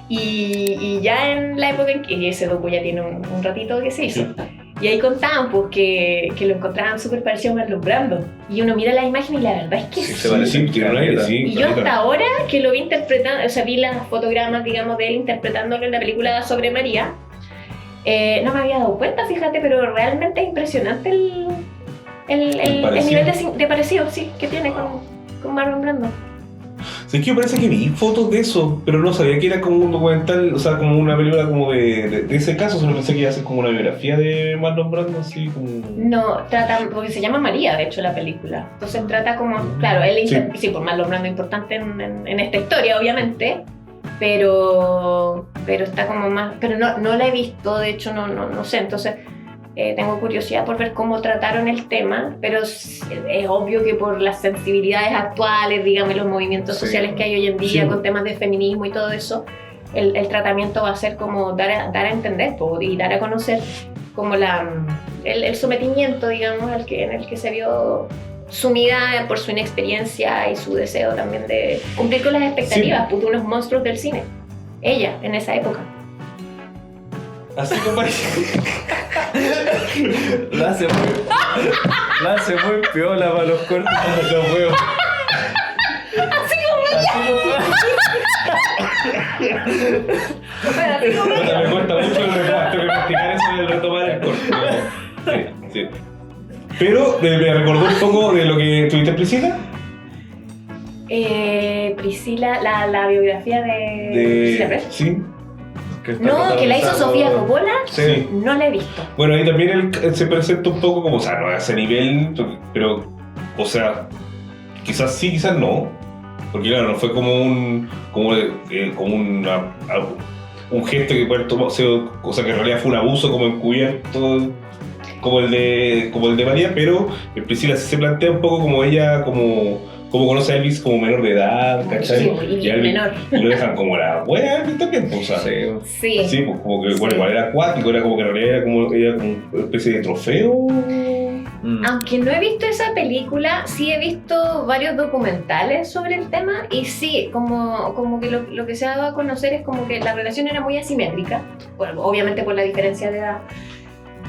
S4: Y ya en la época en que ese docu ya tiene un ratito que se hizo. Y ahí contaban pues, que lo encontraban súper parecido a Marlon Brando. Y uno mira la imagen y la verdad es que
S3: se parece un aire, sí.
S4: Y yo hasta ahora que lo vi interpretando, o sea, vi las fotogramas, digamos, de él interpretándolo en la película sobre María, no me había dado cuenta, fíjate, pero realmente es impresionante el nivel de parecido, sí, que tiene con Marlon Brando.
S3: Sí, es que me parece que vi fotos de eso, pero no sabía que era como un documental, o sea, como una película como de ese caso, solo pensé que iba a ser como una biografía de Marlon Brando, así como...
S4: No, trata, porque se llama María, de hecho, la película. Entonces trata como, claro, él por Marlon Brando importante en esta historia, obviamente, pero está como más... Pero no la he visto, de hecho, no sé, entonces... tengo curiosidad por ver cómo trataron el tema, pero es obvio que por las sensibilidades actuales, digamos, los movimientos sociales que hay hoy en día con temas de feminismo y todo eso, el tratamiento va a ser como dar a entender y dar a conocer como el sometimiento, digamos, en el que se vio sumida por su inexperiencia y su deseo también de cumplir con las expectativas, de unos monstruos del cine. Ella, en esa época.
S3: Así me parece.
S2: La hace muy piola para los cortes cuando los veo.
S4: Así como
S3: me cuesta mucho practicar eso de retomar el corte. Sí. Pero me recordó un poco de lo que tuviste en Priscila.
S4: Priscila, la biografía de Priscila Presley.
S3: Sí.
S4: Que la hizo Sofía Coppola,
S3: sí.
S4: No la he visto.
S3: Bueno, ahí también él se presenta un poco como, o sea, no a ese nivel, pero, o sea, quizás sí, quizás no. Porque claro, no fue como un gesto que puede tomar, o sea, que en realidad fue un abuso como encubierto, como el de María, pero Priscila se plantea un poco como ella, como conoce a Elvis como menor de edad, ¿cachai?
S4: Sí, y
S3: Elvis-
S4: menor.
S3: Y lo dejan como la wea Elvis también, pues, o sea,
S4: Sí.
S3: sí, pues como que, bueno,
S4: Sí.
S3: igual era acuático, era como que en realidad era como una especie de trofeo.
S4: Aunque no he visto esa película, sí he visto varios documentales sobre el tema y sí, como que lo que se ha dado a conocer es como que la relación era muy asimétrica, bueno, obviamente por la diferencia de edad,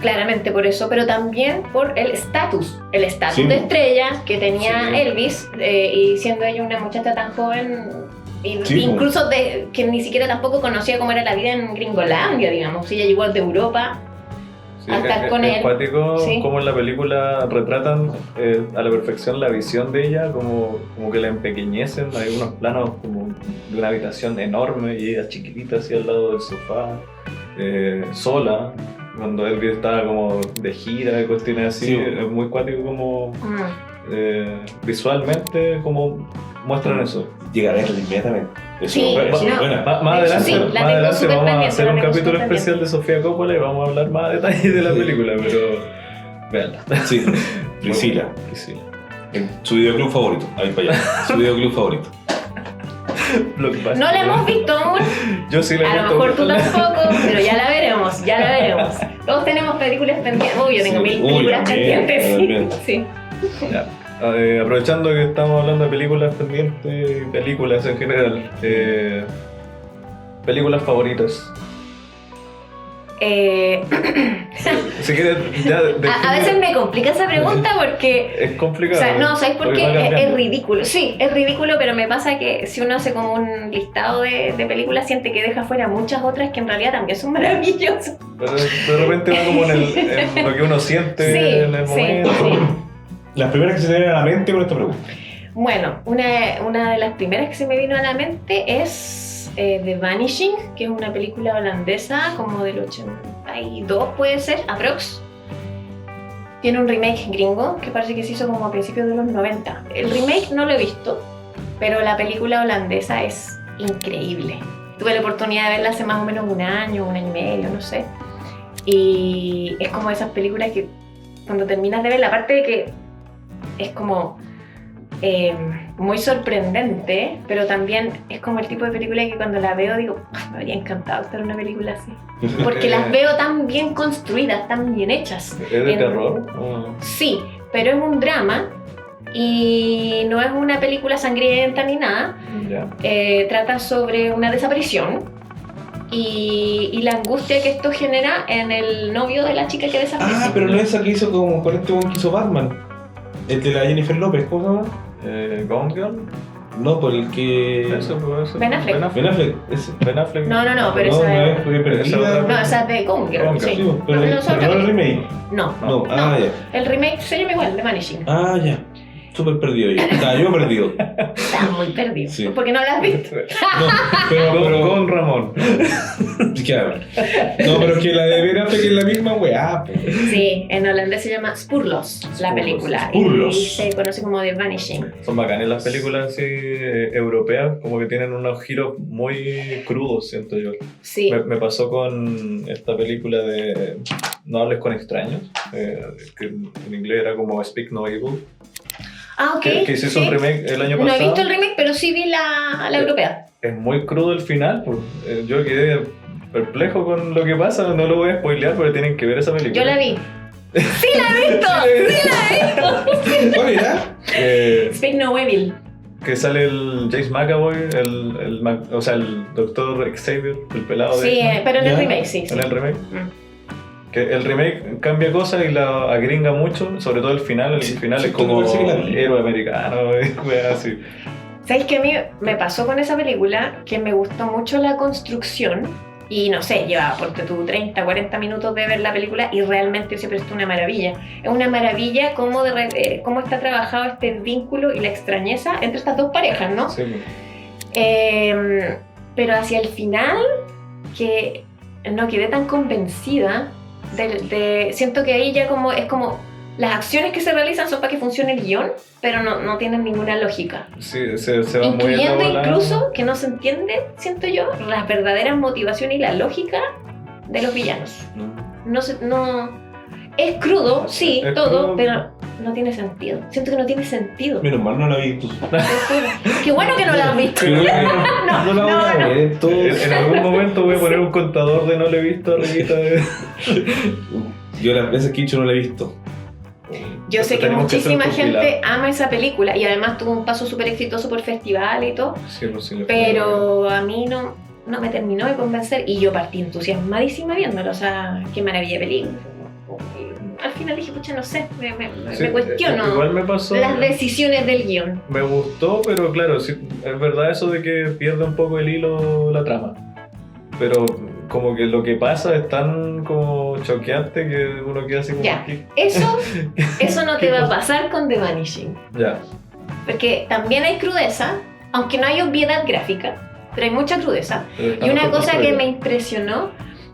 S4: claramente por eso, pero también por el estatus
S3: Sí.
S4: de estrella que tenía
S2: Sí.
S4: Elvis, y siendo ella una muchacha tan joven,
S3: Sí,
S4: incluso que ni siquiera tampoco conocía cómo era la vida en Gringolandia, digamos, ella llegó de Europa.
S2: Sí,
S4: a estar con
S2: es
S4: él.
S2: cuático
S4: Sí.
S2: como en la película retratan a la perfección la visión de ella, como que la empequeñecen. Hay unos planos como de una habitación enorme y ella chiquitita así al lado del sofá, sola, cuando Elvis estaba como de gira y cuestiones así.
S3: Sí.
S2: Es muy cuático como visualmente como muestran eso.
S3: Llega a verla inmediatamente. Eso,
S4: Sí,
S3: eso es
S4: no.
S3: buena.
S2: Más
S4: De hecho,
S2: adelante,
S4: sí, la
S2: más
S4: tengo
S2: adelante
S4: súper
S2: vamos a
S4: pendiente,
S2: hacer
S4: la
S2: un
S4: tengo
S2: capítulo
S4: súper
S2: especial de Sofía Coppola y vamos a hablar más a detalle de la
S3: Sí.
S2: película, pero veanla.
S3: Sí, Priscila.
S2: Priscila.
S3: En su videoclub favorito. Ahí para allá. Su videoclub favorito.
S2: Blockbuster.
S4: No la hemos visto aún,
S2: Yo sí la he
S4: a lo
S2: visto.
S4: mejor tú tampoco, pero ya la veremos. Todos tenemos películas pendientes. Uy, yo tengo
S3: Sí.
S4: 1000
S3: Uy,
S4: películas
S3: también,
S4: pendientes.
S3: también.
S4: Sí.
S2: Ya. Aprovechando que estamos hablando de películas pendientes y películas en general, películas favoritas. Si quieres, ya.
S4: A veces me complica esa pregunta porque...
S2: Es
S4: O
S2: complicado.
S4: sea, no, ¿sabes por
S2: porque
S4: qué?
S2: va
S4: Es
S2: cambiando.
S4: ridículo. Sí, es ridículo, pero me pasa que si uno hace como un listado de películas, siente que deja fuera muchas otras que en realidad también son maravillosas.
S2: Pero de repente va como en lo que uno siente
S4: Sí,
S2: en el
S4: sí,
S2: momento.
S4: sí.
S3: Las primeras que se te vienen a la mente con esta pregunta.
S4: Bueno, una de las primeras que se me vino a la mente es The Vanishing, que es una película holandesa como del 82, puede ser, aprox. Tiene un remake gringo que parece que se hizo como a principios de los 90. El remake no lo he visto, pero la película holandesa es increíble. Tuve la oportunidad de verla hace más o menos un año y medio, no sé. Y es como esas películas que cuando terminas de verla, aparte de que es como muy sorprendente, pero también es como el tipo de película que cuando la veo digo, me habría encantado estar en una película así. Porque las veo tan bien construidas, tan bien hechas.
S2: ¿Es de
S4: En-
S2: terror?
S4: Sí, pero es un drama y no es una película sangrienta ni nada.
S2: Ya.
S4: Trata sobre una desaparición y la angustia que esto genera en el novio de la chica que desapareció.
S3: Ah, pero no es esa que hizo como con este one que hizo Batman. El de la Jennifer López, ¿cómo se llama?
S2: Gone Girl.
S3: No, por el que.
S2: Eso, pues,
S4: Ben Affleck.
S3: Ben Affleck, ese.
S2: Ben Affleck.
S4: No, pero
S3: No,
S4: esa
S3: no
S4: es...
S3: es porque perdida.
S2: esa otra-
S4: No, esa es de Gone Girl,
S2: Gone Girl,
S4: sí.
S3: Sí, pero,
S4: No,
S3: pero
S4: son
S3: no el
S4: otra-
S3: remake.
S4: No,
S3: No, ya.
S4: el remake se llama igual, The Vanishing.
S3: Ah, ya. Súper perdido yo. Estaba yo perdido.
S4: Está muy perdido,
S3: Sí.
S4: porque no la has visto.
S3: No, pero.
S2: Con Ramón.
S3: Claro. No, pero es que la de Ben Affleck es la misma weá. Pues.
S4: Sí, en holandés se llama Spurlos, la
S2: Spurlos.
S4: película.
S3: Spurlos.
S4: Y se conoce como The Vanishing.
S2: Son bacanas las películas así europeas, como que tienen unos giros muy crudos, siento yo.
S4: Sí.
S2: Me pasó con esta película de No hables con extraños, que en inglés era como Speak No Evil,
S4: Ah, ok.
S2: que se hizo
S4: sí.
S2: un remake el año
S4: No
S2: pasado.
S4: he visto el remake, pero sí vi la europea.
S2: Es muy crudo el final, pues. Yo quedé perplejo con lo que pasa, no lo voy a spoilear, pero tienen que ver esa película.
S4: Yo la vi. ¡Sí la he visto!
S3: ¿Cuál era?
S4: Speak No Evil.
S2: Que sale el James McAvoy, o sea, el doctor Xavier, el pelado de
S4: Sí,
S2: X-Men,
S4: pero en el
S3: Ya.
S4: remake, sí.
S2: en el remake.
S4: Mm.
S2: Que el remake cambia cosas y la agringa mucho, sobre todo el final. El
S3: Sí,
S2: final
S3: sí,
S2: es como
S3: parece que la vi.
S2: héroe americano, weá, así.
S4: ¿Sabes qué? A mí me pasó con esa película que me gustó mucho la construcción y no sé, llevaba porque tú 30, 40 minutos de ver la película y realmente yo siempre es una maravilla. Es una maravilla cómo, cómo está trabajado este vínculo y la extrañeza entre estas dos parejas, ¿no?
S2: Sí,
S4: Pero hacia el final que no quedé tan convencida siento que ahí ya como es como las acciones que se realizan son para que funcione el guión, pero no tienen ninguna lógica.
S2: sí, se va muy en la
S4: Incluyendo
S2: bola.
S4: incluso que no se entiende, siento yo, las verdaderas motivaciones y la lógica de los villanos. No Es crudo, sí,
S2: Es
S4: todo,
S2: crudo.
S4: pero no tiene sentido. Siento que no tiene sentido.
S3: Menos mal no la vi tú.
S4: Te juro. Qué bueno que no la has visto.
S3: No la voy a ver, entonces.
S2: En algún momento voy a poner un contador de no le he visto arribita de...
S3: Yo las veces que he dicho no la he visto.
S4: Yo sé que
S2: Tenemos que hacer un
S4: muchísima gente
S2: compilado.
S4: ama esa película y además tuvo un paso súper exitoso por festival y todo,
S2: Sí, pues sí, le
S4: pero a mí no me terminó de convencer y yo partí entusiasmadísima viéndolo, o sea, qué maravilla de película. Al final dije, pucha, no sé,
S2: Sí,
S4: me cuestiono
S2: igual me pasó.
S4: las decisiones del guión.
S2: Me gustó, pero claro, sí, es verdad eso de que pierde un poco el hilo la trama. Pero como que lo que pasa es tan como choqueante que uno queda así como...
S4: Ya.
S2: ¿qué?
S4: Eso no te va a pasar con The Vanishing,
S2: Ya.
S4: porque también hay crudeza, aunque no hay obviedad gráfica, pero hay mucha crudeza.
S2: Pero está
S4: Y una
S2: mejor
S4: cosa que
S2: construido.
S4: me impresionó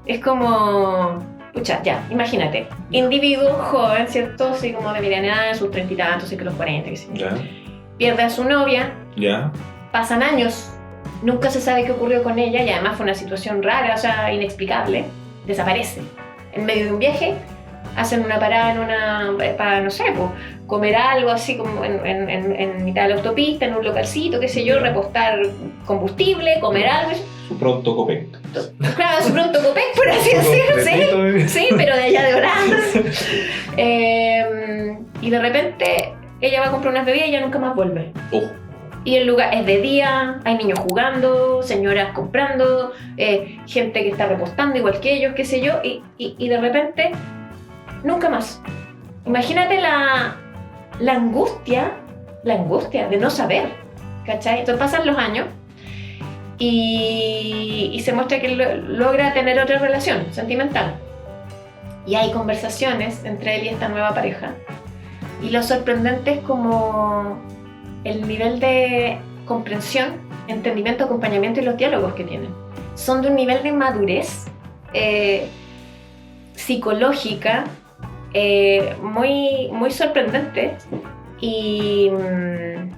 S4: es como, pucha, ya, imagínate, individuo joven, ¿cierto? Así como de mediana edad, sus 30 y tantos, así que los 40, que sé yo.
S3: Ya,
S4: Pierde a su novia,
S3: ya.
S4: pasan años, nunca se sabe qué ocurrió con ella y además fue una situación rara, o sea, inexplicable. Desaparece. En medio de un viaje, hacen una parada para, no sé, pues, comer algo así como en mitad de la autopista, en un localcito, qué sé yo, repostar combustible, comer algo.
S3: Su pronto Copec.
S4: Claro, su pronto Copec, por así decirlo, sí.
S2: Completito,
S4: Sí, pero de allá de Holanda. Y de repente ella va a comprar unas bebidas y ya nunca más vuelve.
S3: Oh,
S4: Y el lugar es de día, hay niños jugando, señoras comprando, gente que está repostando igual que ellos, qué sé yo, y de repente, nunca más. Imagínate la angustia de no saber, ¿cachai? Entonces pasan los años y se muestra que logra tener otra relación sentimental. Y hay conversaciones entre él y esta nueva pareja. Y lo sorprendente es como el nivel de comprensión, entendimiento, acompañamiento y los diálogos que tienen. Son de un nivel de madurez psicológica muy, muy sorprendente y de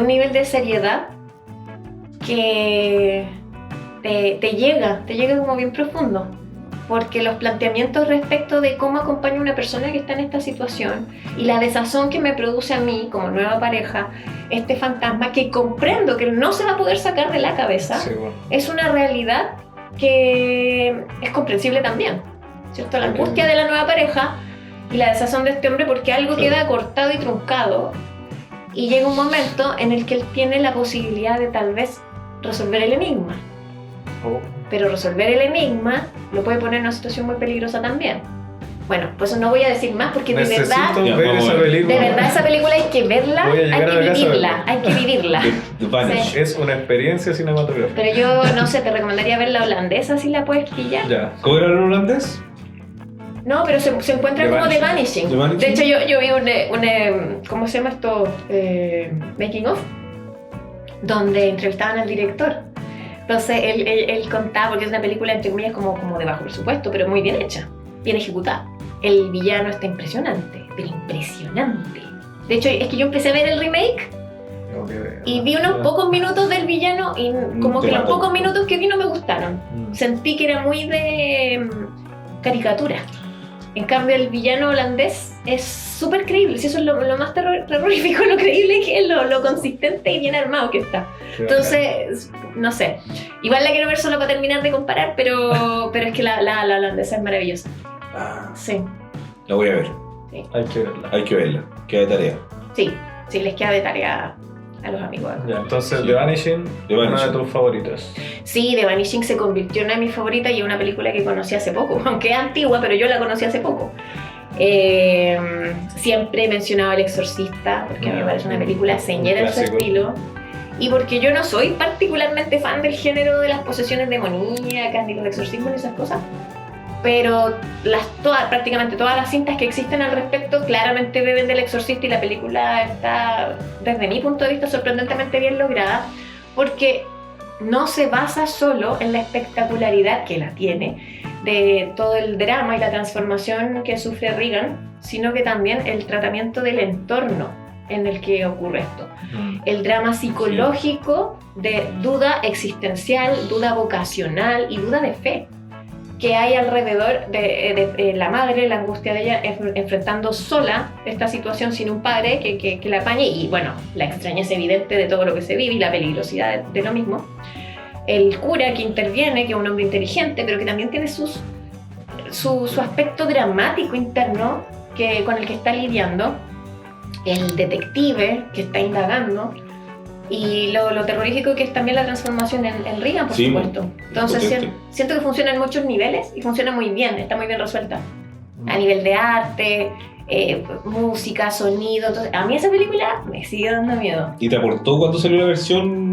S4: un nivel de seriedad que te llega como bien profundo. Porque los planteamientos respecto de cómo acompaña a una persona que está en esta situación y la desazón que me produce a mí como nueva pareja, este fantasma que comprendo que no se va a poder sacar de la cabeza,
S2: Sí, bueno.
S4: es una realidad que es comprensible también, ¿cierto? La angustia de la nueva pareja y la desazón de este hombre porque algo queda cortado y truncado y llega un momento en el que él tiene la posibilidad de tal vez resolver el enigma.
S2: Oh.
S4: Pero resolver el enigma lo puede poner en una situación muy peligrosa también. Bueno, pues no voy a decir más porque de
S2: Necesito
S4: verdad,
S3: Ya,
S2: ver
S3: vamos
S2: esa
S3: a ver.
S2: película.
S4: de verdad esa película hay que verla,
S2: Voy a
S4: hay
S2: llegar a la
S4: que
S2: casa a
S4: vivirla,
S2: verla.
S4: hay que vivirla.
S3: The Vanish.
S2: Es una experiencia cinematográfica.
S4: Pero yo no sé, te recomendaría ver la holandesa si la puedes pillar.
S2: Ya.
S3: ¿Cómo era el holandés?
S4: No, pero se encuentra
S2: The
S4: como The
S2: Vanishing.
S4: Vanishing.
S3: The Vanishing.
S4: De hecho, yo vi ¿cómo se llama esto? Making of, donde entrevistaban al director. Entonces él contaba, porque es una película entre comillas como de bajo presupuesto, pero muy bien hecha, bien ejecutada. El villano está impresionante, pero impresionante. De hecho, es que yo empecé a ver el remake
S2: Tengo que ver.
S4: y vi unos pocos minutos del villano y como
S3: Te
S4: que los
S3: mató.
S4: pocos minutos que vi no me gustaron.
S2: Mm.
S4: Sentí que era muy de caricatura. En cambio, el villano holandés es súper creíble. Si eso es lo más terrorífico, lo creíble que es, lo consistente y bien armado que está.
S2: Qué
S4: Entonces, no sé. Igual la quiero ver solo para terminar de comparar, pero es que la holandesa es maravillosa.
S3: Ah,
S4: Sí,
S3: la voy a ver.
S2: bacán. Hay que verla.
S3: Hay que verla. Queda de tarea.
S4: sí, les queda de tarea a los amigos.
S2: Ya, entonces
S3: Sí.
S2: The Vanishing,
S3: The
S2: una de
S3: Vanishing.
S2: tus favoritas.
S4: Sí, The Vanishing se convirtió en una de mis favoritas y es una película que conocí hace poco, aunque es antigua, pero yo la conocí hace poco. Siempre he mencionado El Exorcista, porque a mí me parece una película señera en su
S2: clásico.
S4: estilo. Y porque yo no soy particularmente fan del género de las posesiones demoníacas, ni los exorcismos, ni esas cosas. Pero prácticamente todas las cintas que existen al respecto claramente beben del Exorcista y la película está, desde mi punto de vista, sorprendentemente bien lograda porque no se basa solo en la espectacularidad que la tiene de todo el drama y la transformación que sufre Regan, sino que también el tratamiento del entorno en el que ocurre esto. El drama psicológico de duda existencial, duda vocacional y duda de fe, que hay alrededor de la madre, la angustia de ella enfrentando sola esta situación sin un padre que la apañe, y bueno, la extrañeza evidente de todo lo que se vive y la peligrosidad de lo mismo. El cura que interviene, que es un hombre inteligente, pero que también tiene su aspecto dramático interno con el que está lidiando. El detective que está indagando. Y lo terrorífico que es también la transformación en Regan, por supuesto. Entonces siento que funciona en muchos niveles y funciona muy bien, está muy bien resuelta. A nivel de arte, música, sonido. Entonces, a mí esa película me sigue dando miedo.
S3: ¿Y te aportó cuando salió la versión?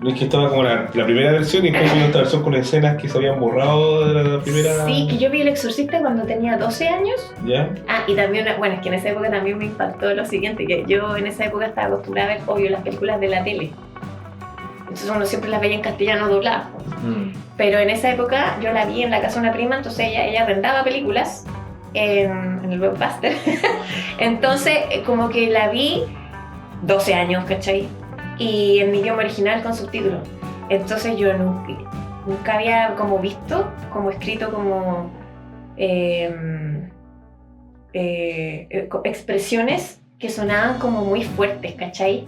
S3: No es que estaba como la primera versión y después salió esta versión con escenas que se habían borrado de la primera.
S4: Sí, que yo vi El Exorcista cuando tenía 12 años.
S3: ¿Ya?
S4: Ah, y también, bueno, es que en esa época también me impactó lo siguiente, que yo en esa época estaba acostumbrada a ver, obvio, las películas de la tele. Entonces uno siempre las veía en castellano dobladas. Pero en esa época yo la vi en la casa de una prima, entonces ella arrendaba películas en el Blockbuster. Entonces como que la vi 12 años, ¿cachai? Y en mi idioma original con subtítulos. Entonces yo nunca había como visto, como escrito como expresiones que sonaban como muy fuertes, ¿cachai?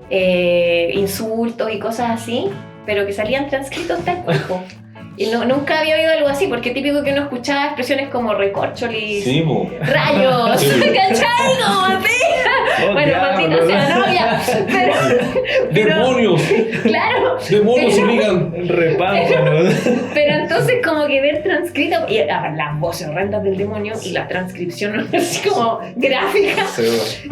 S4: Insultos y cosas así, pero que salían transcritos tal cual. Y nunca había oído algo así, porque es típico que uno escuchaba expresiones como recorcholis,
S3: sí,
S4: rayos, ¿cachai? Como así. Bueno, maldita sea, no, ya. Pero
S3: ¡demonios!
S4: Claro.
S3: ¡Demonios obligan!
S2: Repámpanos.
S4: Pero entonces como que ver transcrito, y las voces horrendas del demonio y la transcripción así como gráfica,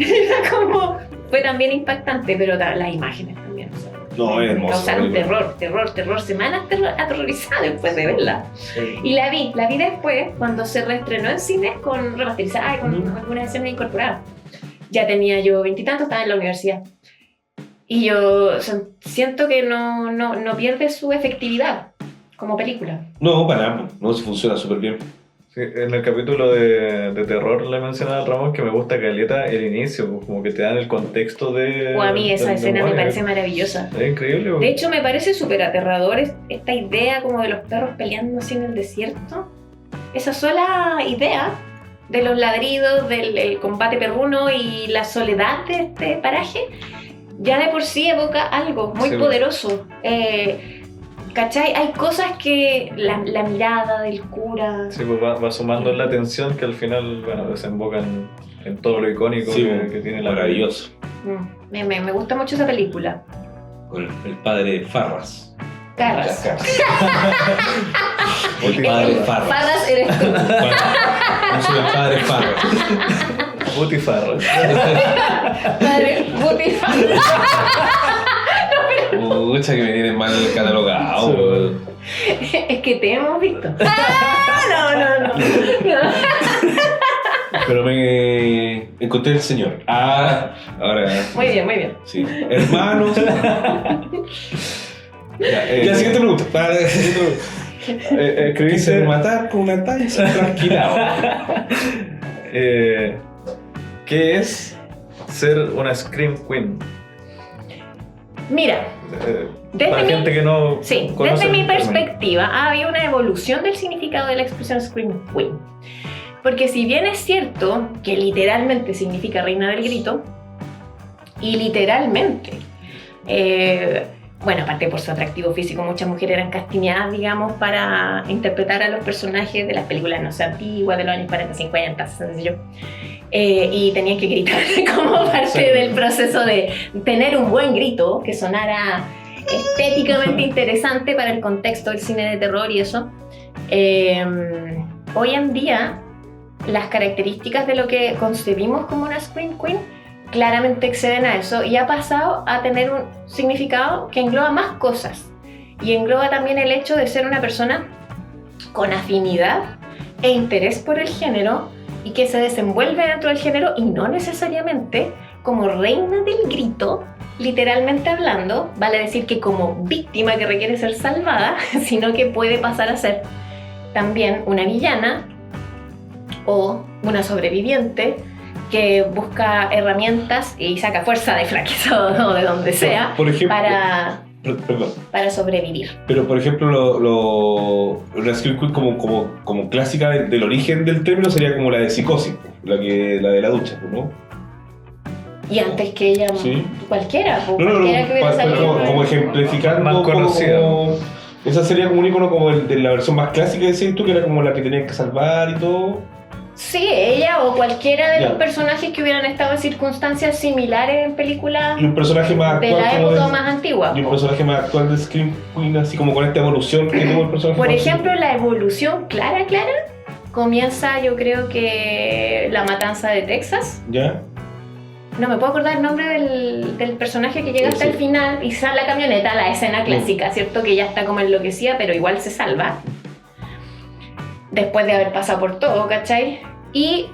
S4: era como, fue también impactante, pero las imágenes también, o sea,
S3: no, es hermoso.
S4: causaron terror, semanas aterrorizada después de verla.
S2: Sí.
S4: Y la vi después cuando se reestrenó en cine con remasterizada y con algunas escenas incorporadas. Ya tenía yo 20 y tantos, estaba en la universidad. Y yo siento que no pierde su efectividad como película.
S3: No, para nada. No, se funciona súper bien.
S2: Sí, en el capítulo de terror le mencionaba a Ramón que me gusta caleta el inicio, pues, como que te dan el contexto de...
S4: O a mí esa escena
S2: demonio.
S4: me parece maravillosa.
S2: Es increíble. Pues.
S4: De hecho, me parece súper aterrador esta idea como de los perros peleando así en el desierto. Esa sola idea de los ladridos, del combate perruno y la soledad de este paraje, ya de por sí evoca algo muy poderoso. ¿Cachai? Hay cosas que la mirada del cura...
S2: Sí, pues va sumando en la tensión que al final, bueno, desemboca en todo lo icónico que tiene la
S3: maravilloso.
S4: Me gusta mucho esa película.
S3: Con el padre Farras.
S4: Carras.
S3: El padre Farras.
S4: Farras eres tú.
S3: No soy el padre Farras.
S2: Butifarras.
S4: Padre Butifarras.
S3: Mucha que me tienen mal catalogado.
S4: Es que te hemos visto. No.
S3: Pero me encontré el señor. Ahora.
S4: Muy bien.
S3: Sí. Hermanos. Ya, siguiente pregunta.
S2: Escribiste
S3: matar con una talla tranquilado.
S2: ¿Qué es ser una Scream Queen?
S4: Mira,
S2: para gente que no conoce
S4: desde mi
S2: el término.
S4: perspectiva había una evolución del significado de la expresión Scream Queen. Porque si bien es cierto que literalmente significa reina del grito, y literalmente, bueno, aparte por su atractivo físico, muchas mujeres eran castiñadas, digamos, para interpretar a los personajes de las películas, no sé, antiguas, de los años 40, 50, 60, y tenían que gritar como parte del proceso de tener un buen grito que sonara estéticamente interesante para el contexto del cine de terror y eso. Hoy en día, las características de lo que concebimos como una Scream Queen claramente exceden a eso y ha pasado a tener un significado que engloba más cosas y engloba también el hecho de ser una persona con afinidad e interés por el género y que se desenvuelve dentro del género y no necesariamente como reina del grito, literalmente hablando, vale decir que como víctima que requiere ser salvada, sino que puede pasar a ser también una villana o una sobreviviente que busca herramientas y saca fuerza de flaqueza o de donde sea
S3: por ejemplo,
S4: para
S3: Perdón.
S4: para sobrevivir.
S3: Pero, por ejemplo, una scream queen como clásica del origen del término sería como la de Psicosis, la de la ducha, ¿no?
S4: Y antes que ella,
S3: Sí.
S4: cualquiera,
S3: No,
S4: cualquiera que hubiera salido.
S3: como ejemplificando
S2: Más
S3: un poco
S2: conocida.
S3: como... Esa sería como un icono como de la versión más clásica, decís tú, que era como la que tenían que salvar y todo.
S4: Sí, ella o cualquiera de
S3: Ya.
S4: los personajes que hubieran estado en circunstancias similares en películas
S3: Y un personaje más
S4: de
S3: actual
S4: la
S3: como
S4: época
S3: de-
S4: más antigua.
S3: Y un personaje más actual de Scream Queen, así como con esta evolución que tuvo el personaje.
S4: Por
S3: más
S4: ejemplo,
S3: simple.
S4: la evolución clara, comienza, yo creo que La Matanza de Texas.
S3: ¿Ya?
S4: No me puedo acordar el nombre del personaje que llega hasta
S3: Sí.
S4: el final y sale la camioneta, la escena clásica, ¿cierto? Que ya está como enloquecida, pero igual se salva. Después de haber pasado por todo, ¿cachai? Y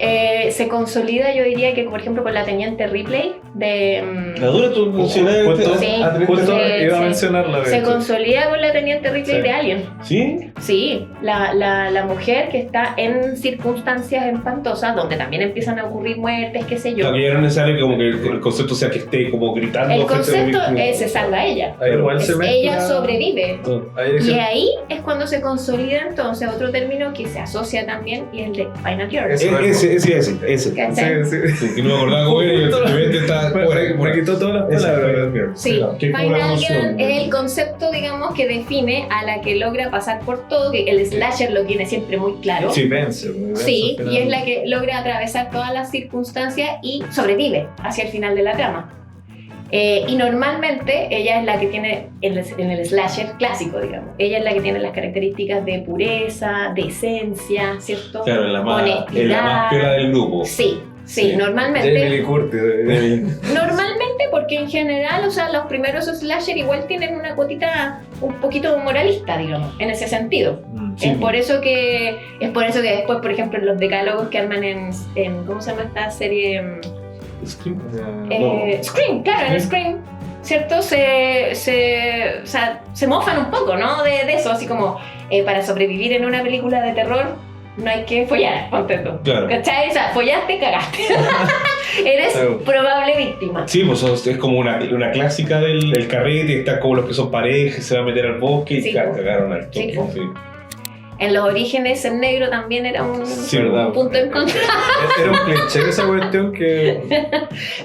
S4: se consolida, yo diría que, por ejemplo, con la Teniente Ripley de...
S3: La dura tu mencionaste.
S2: Justo-
S4: Sí.
S2: Justo
S4: Sí,
S2: iba a
S4: sí.
S2: mencionarla. de
S4: se
S2: hecho.
S4: consolida con la Teniente Ripley
S2: Sí.
S4: de Alien.
S3: ¿Sí?
S4: Sí, la mujer que está en circunstancias espantosas, donde también empiezan a ocurrir muertes, qué sé yo.
S3: No, que ya no es necesario como que el concepto sea que esté como gritando.
S4: El
S3: frente a
S4: concepto
S3: un micrófono.
S4: se salva a ella.
S2: Ahí igual se mezcla-
S4: Ella sobrevive.
S2: Ahí
S4: Y
S2: se-
S4: ahí es cuando se consolida entonces otro término que se asocia también y es el de Final Girl.
S3: Ese.
S4: ¿Cachai?
S2: Sí, sí.
S3: Sí, que no me acordaba cómo era y el mente está
S2: Me quitó todas las palabras.
S4: Sí,
S3: Que es como una
S4: Final
S3: emoción,
S4: Girl es el concepto, digamos, que define a la que logra pasar por todo, que el slasher lo tiene siempre muy claro.
S3: Sí.
S4: Sí, y es la que logra atravesar todas las circunstancias y sobrevive hacia el final de la trama. Y normalmente ella es la que tiene, en el slasher clásico, digamos, ella es la que tiene las características de pureza, de esencia, ¿cierto?
S3: Claro, en la más
S4: Honestidad.
S3: piola del grupo.
S4: Sí,
S3: Sí.
S2: Jamie
S4: normalmente.
S2: Lee Curtis.
S4: Normalmente, porque en general, o sea, los primeros slasher igual tienen una cuotita un poquito moralista, digamos, en ese sentido.
S3: Sí.
S4: Es por eso que después, por ejemplo, en los decálogos que arman en ¿cómo se llama esta serie?
S3: Scream.
S4: Scream, claro, en Scream, ¿cierto? O sea, se mofan un poco, ¿no? De eso, así como para sobrevivir en una película de terror no hay que follar, ponte tú.
S3: Claro.
S4: ¿Cachai? O sea, follaste, cagaste. Eres probable víctima.
S3: Sí, pues es como una clásica del carrete, está como los que son parejas, se van a meter al bosque y
S4: Sí,
S3: cagaron al
S4: Sí,
S3: toque.
S4: sí. En los orígenes el negro también era un
S3: Sí,
S2: ¿verdad?
S4: punto en contra.
S2: Era un cliché esa cuestión que.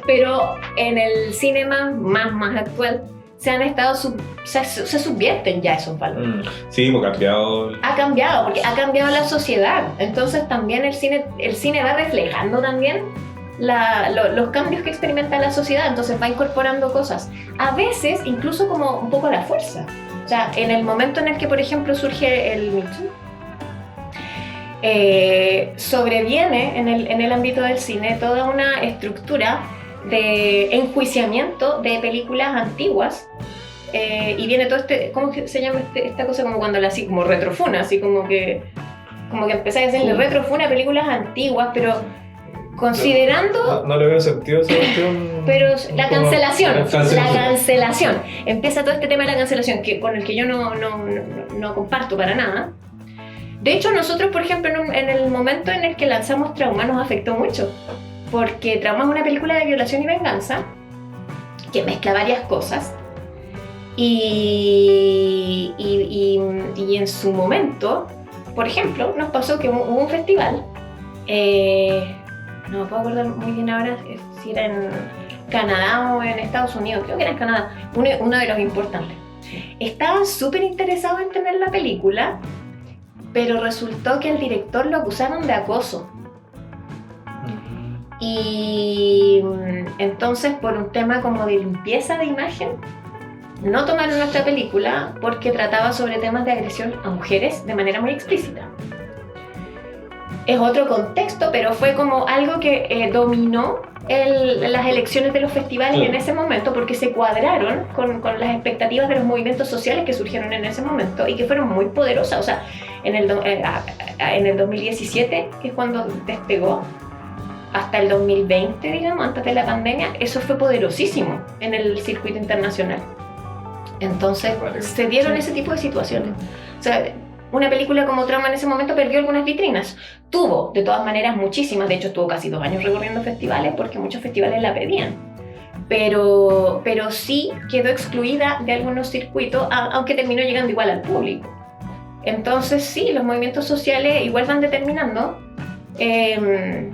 S4: Pero en el cine más actual se han estado se subvierten ya esos valores.
S3: Sí, pues cambiado.
S4: Ha cambiado, porque ha cambiado la sociedad. Entonces también el cine va reflejando también los cambios que experimenta la sociedad. Entonces va incorporando cosas. A veces incluso como un poco a la fuerza. O sea, en el momento en el que, por ejemplo, surge el Me Too, sobreviene en el ámbito del cine toda una estructura de enjuiciamiento de películas antiguas. Y viene todo ¿cómo se llama esta cosa? Como cuando la así como retrofuna, así como que empezáis a hacerle retrofuna a películas antiguas, pero considerando...
S2: No le veo sentido a esa cuestión.
S4: Pero la cancelación,
S3: Cancelación.
S4: la cancelación. Empieza todo este tema de la cancelación, con el que yo no comparto para nada. De hecho, nosotros, por ejemplo, en el momento en el que lanzamos Trauma nos afectó mucho. Porque Trauma es una película de violación y venganza que mezcla varias cosas. Y en su momento, por ejemplo, nos pasó que hubo un festival, no me puedo acordar muy bien ahora si era en Canadá o en Estados Unidos, creo que era en Canadá, uno de los importantes. Estaban súper interesados en tener la película, pero resultó que el director lo acusaron de acoso. Y entonces, por un tema como de limpieza de imagen, no tomaron nuestra película porque trataba sobre temas de agresión a mujeres de manera muy explícita. Es otro contexto, pero fue como algo que dominó las elecciones de los festivales en ese momento, porque se cuadraron con las expectativas de los movimientos sociales que surgieron en ese momento y que fueron muy poderosas. O sea, en el 2017, que es cuando despegó, hasta el 2020, digamos, antes de la pandemia, eso fue poderosísimo en el circuito internacional. Entonces, se dieron ese tipo de situaciones. O sea, una película como Trauma en ese momento perdió algunas vitrinas. Tuvo, de todas maneras, muchísimas. De hecho, estuvo casi 2 años recorriendo festivales porque muchos festivales la pedían. pero sí quedó excluida de algunos circuitos, aunque terminó llegando igual al público. Entonces sí, los movimientos sociales igual van determinando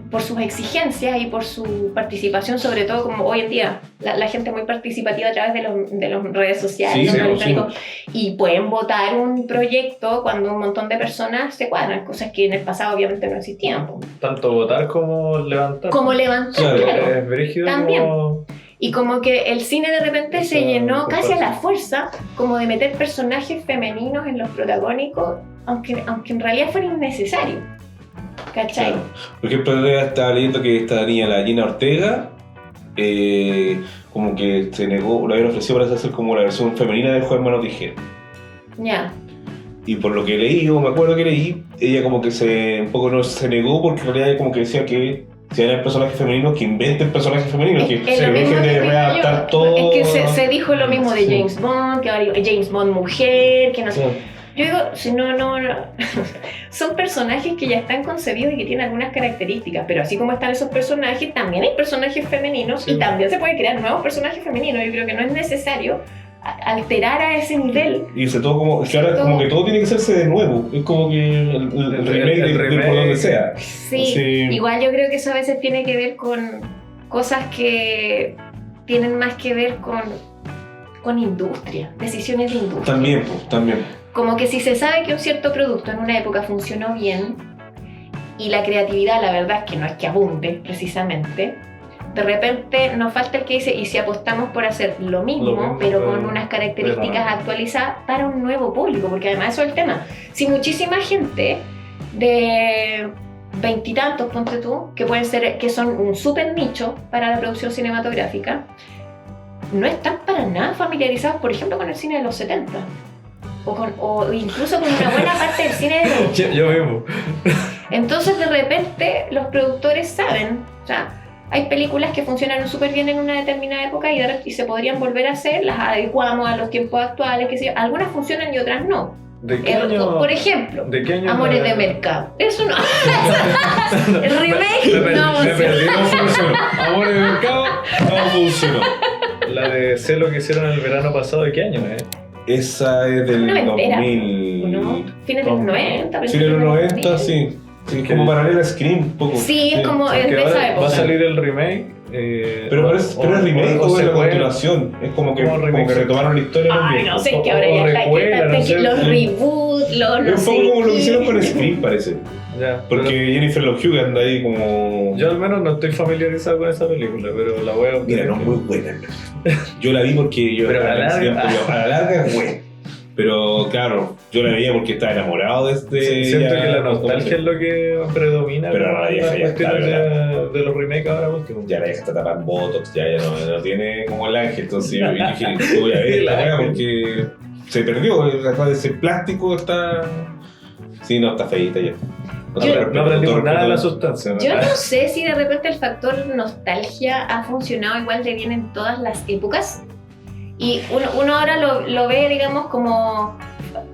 S4: por sus exigencias y por su participación, sobre todo como hoy en día la gente muy participativa a través de las redes sociales,
S3: Sí,
S4: los
S3: sí,
S4: electrónicos, y pueden votar un proyecto cuando un montón de personas se cuadran, cosas que en el pasado obviamente no existían.
S2: Tanto votar como levantar.
S4: Como levantar, claro.
S2: Es brígido
S4: También.
S2: como...
S4: Y como que el cine de repente
S2: Esa
S4: se llenó casi a
S2: comparación.
S4: la fuerza como de meter personajes femeninos en los protagónicos, aunque en realidad fuera innecesario. ¿Cachai?
S3: Claro. Por ejemplo, el otro día estaba leyendo que esta niña, la Gina Ortega, como que se negó, lo habían ofrecido para hacer como la versión femenina del Juez Mano Tijera.
S4: Ya.
S3: Y por lo que leí, o me acuerdo que leí, ella como que un poco no se negó porque en realidad como que decía que si eran personajes femeninos, que inventen personajes femeninos, que
S4: Es
S3: se
S4: lo mismo
S3: dejen
S4: que
S3: de
S4: digo
S3: readaptar
S4: yo.
S3: todo.
S4: Es que se dijo lo mismo de
S3: Sí.
S4: James Bond, que ahora James Bond mujer, que no sé. Yo digo, si no. Son personajes que ya están concebidos y que tienen algunas características, pero así como están esos personajes, también hay personajes femeninos y también se pueden crear nuevos personajes femeninos. Yo creo que no es necesario alterar a ese nivel.
S3: Y se todo como, que ahora
S4: Todo.
S3: como que todo tiene que hacerse de nuevo. Es como que el remake de por donde sea.
S4: Sí,
S3: Sí.
S4: igual yo creo que eso a veces tiene que ver con cosas que tienen más que ver con industria, decisiones de industria.
S3: También, pues, también.
S4: Como que si se sabe que un cierto producto en una época funcionó bien y la creatividad, la verdad es que no es que abunde precisamente, de repente nos falta el que dice, y si apostamos por hacer lo mismo pero con unas características actualizadas para un nuevo público, porque además eso es el tema. Si muchísima gente de veintitantos, ponte tú, que son un súper nicho para la producción cinematográfica, no están para nada familiarizados, por ejemplo, con el cine de los 70. O incluso con una buena parte del cine de los 80.
S2: Yo mismo.
S4: Entonces de repente los productores saben, o sea, hay películas que funcionaron súper bien en una determinada época y se podrían volver a hacer, las adecuamos a los tiempos actuales, que sé yo. Algunas funcionan y otras no.
S2: ¿De qué año?
S4: Por ejemplo,
S2: ¿De qué año?
S4: Amores de Mercado. Eso no. El remake no
S2: me
S4: funciona.
S2: perdí, no funcionó. Amores de Mercado.
S3: No funcionó.
S2: La de Celo que hicieron el verano pasado, ¿de qué año es?
S3: Esa es del
S4: Noventera,
S3: 2000.
S4: ¿no? Fines de los 90.
S3: Sí, de los 90,
S4: 2000.
S3: sí. Sí,
S2: Que-
S3: como paralela a Scream, un poco.
S4: Sí, es como
S2: Porque
S4: es de
S2: ahora
S4: esa época.
S2: va a salir el remake.
S3: Pero es remake o es la
S2: secuela.
S3: continuación. Es como que,
S2: Como
S3: como
S2: remake.
S3: que retomaron la historia. más
S4: Ay,
S3: bien.
S4: no sé, que ahora ya está
S2: recuela, no sé.
S4: los reboots, los no
S3: Es un
S4: sé
S3: poco como lo que
S4: qué.
S3: hicieron con Scream, parece.
S2: Ya,
S3: Porque Jennifer Love Hewitt anda ahí como.
S2: yo al menos no estoy familiarizado con esa película, pero la voy a...
S3: Mira, no es muy buena. Yo la vi porque yo.
S2: Pero a la
S3: en ese
S2: larga-
S3: tiempo, a la larga es buena. Pero claro, yo la veía porque estaba enamorado de este.
S2: Siento
S3: ya,
S2: que la
S3: ¿cómo
S2: nostalgia
S3: se-
S2: es lo que predomina
S3: Pero
S2: con
S3: no, la
S2: las
S3: vieja ya
S2: cuestiones
S3: está,
S2: de los remakes ahora último.
S3: Ya la vieja está tapada en botox, ya no tiene como el ángel, entonces yo dije, voy a ver la wea porque se perdió, de ese plástico está. Sí, no, está feíta ya.
S2: No aprendimos nada de la sustancia, ¿no?
S4: Yo no sé si de repente el factor nostalgia ha funcionado igual de bien en todas las épocas. Y uno ahora lo ve, digamos, como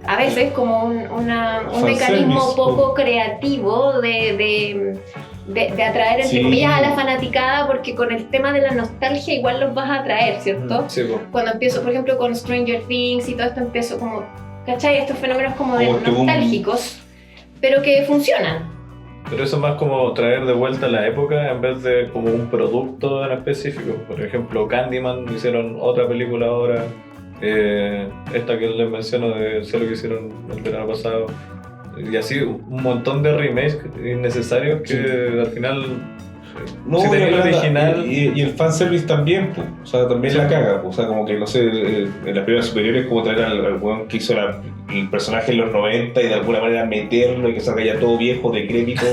S4: a veces como un mecanismo
S3: Fanservice,
S4: poco creativo de atraer, entre
S3: Sí.
S4: comillas, a la fanaticada, porque con el tema de la nostalgia igual los vas a atraer, ¿cierto?
S2: Sí, pues.
S4: Cuando empiezo, por ejemplo, con Stranger Things y todo esto, empiezo como, ¿cachai? Estos fenómenos como de
S3: Como que
S4: nostálgicos, pero que funcionan.
S2: Pero eso es más como traer de vuelta la época en vez de como un producto en específico. Por ejemplo, Candyman hicieron otra película ahora. Esta que les menciono de Sé lo que hicieron el verano pasado. Y así un montón de remakes innecesarios que al final...
S3: No,
S2: si
S3: y,
S2: tenía el original...
S3: y el fanservice también, pues. O sea, también la caga, pues. O sea, como que no sé, en las primeras superiores, como traer al weón que hizo el personaje en los 90 y de alguna manera meterlo y que salga ya todo viejo, decrépito,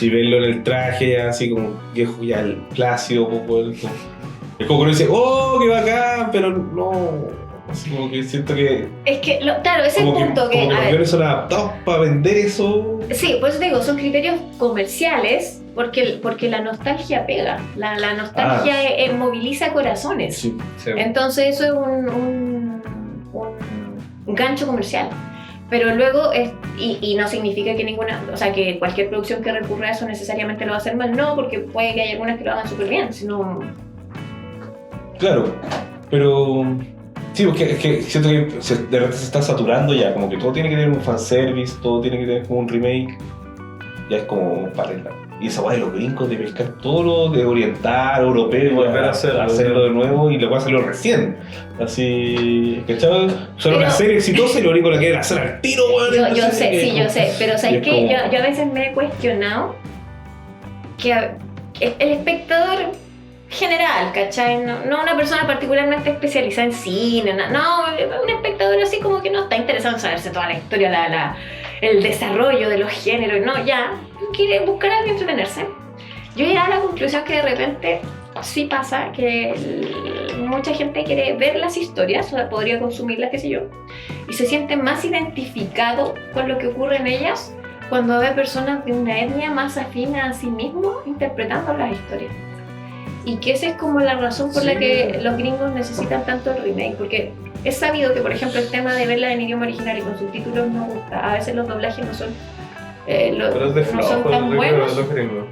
S3: y verlo en el traje, así como viejo ya el plácido, pues. Es como que uno dice, ¡oh, qué bacán! Pero no. Así como que siento que.
S4: Es que, claro, ese es el
S3: Como
S4: punto que,
S3: como que
S4: a
S3: los
S4: ver,
S3: guiones son adaptados para vender eso.
S4: sí, pues digo, son criterios comerciales porque la nostalgia pega, la nostalgia moviliza corazones.
S3: Sí.
S2: Sí.
S4: Entonces eso es un gancho comercial. Pero luego, y no significa que que cualquier producción que recurra a eso necesariamente lo va a hacer mal, no, porque puede que haya algunas que lo hagan súper bien, sino
S3: Claro, pero... Sí, porque es que siento que de repente se está saturando ya, como que todo tiene que tener un fanservice, todo tiene que tener como un remake. Ya es como parela. Y esa weá de los gringos de pescar todo lo de oriental, europeo, y volver a hacerlo de nuevo y lo voy a hacerlo recién. Así, ¿cachai? Son una serie exitosa y lo único que quieren hacer al tiro, weón.
S4: Yo sé, pero ¿sabes qué? Yo a veces me he cuestionado que el espectador general, ¿cachai? No una persona particularmente especializada en cine, no, un espectador así como que no está interesado en saberse toda la historia, el desarrollo de los géneros, no, ya, quiere buscar algo entretenerse. Yo llegué a la conclusión que de repente sí pasa que mucha gente quiere ver las historias, o sea, podría consumirlas, qué sé yo, y se siente más identificado con lo que ocurre en ellas cuando ve personas de una etnia más afín a sí mismo interpretando las historias. Y que esa es como la razón por la que los gringos necesitan tanto el remake, porque es sabido que, por ejemplo, el tema de verla en idioma original y con subtítulos no gusta. A veces los doblajes no son, no son tan buenos,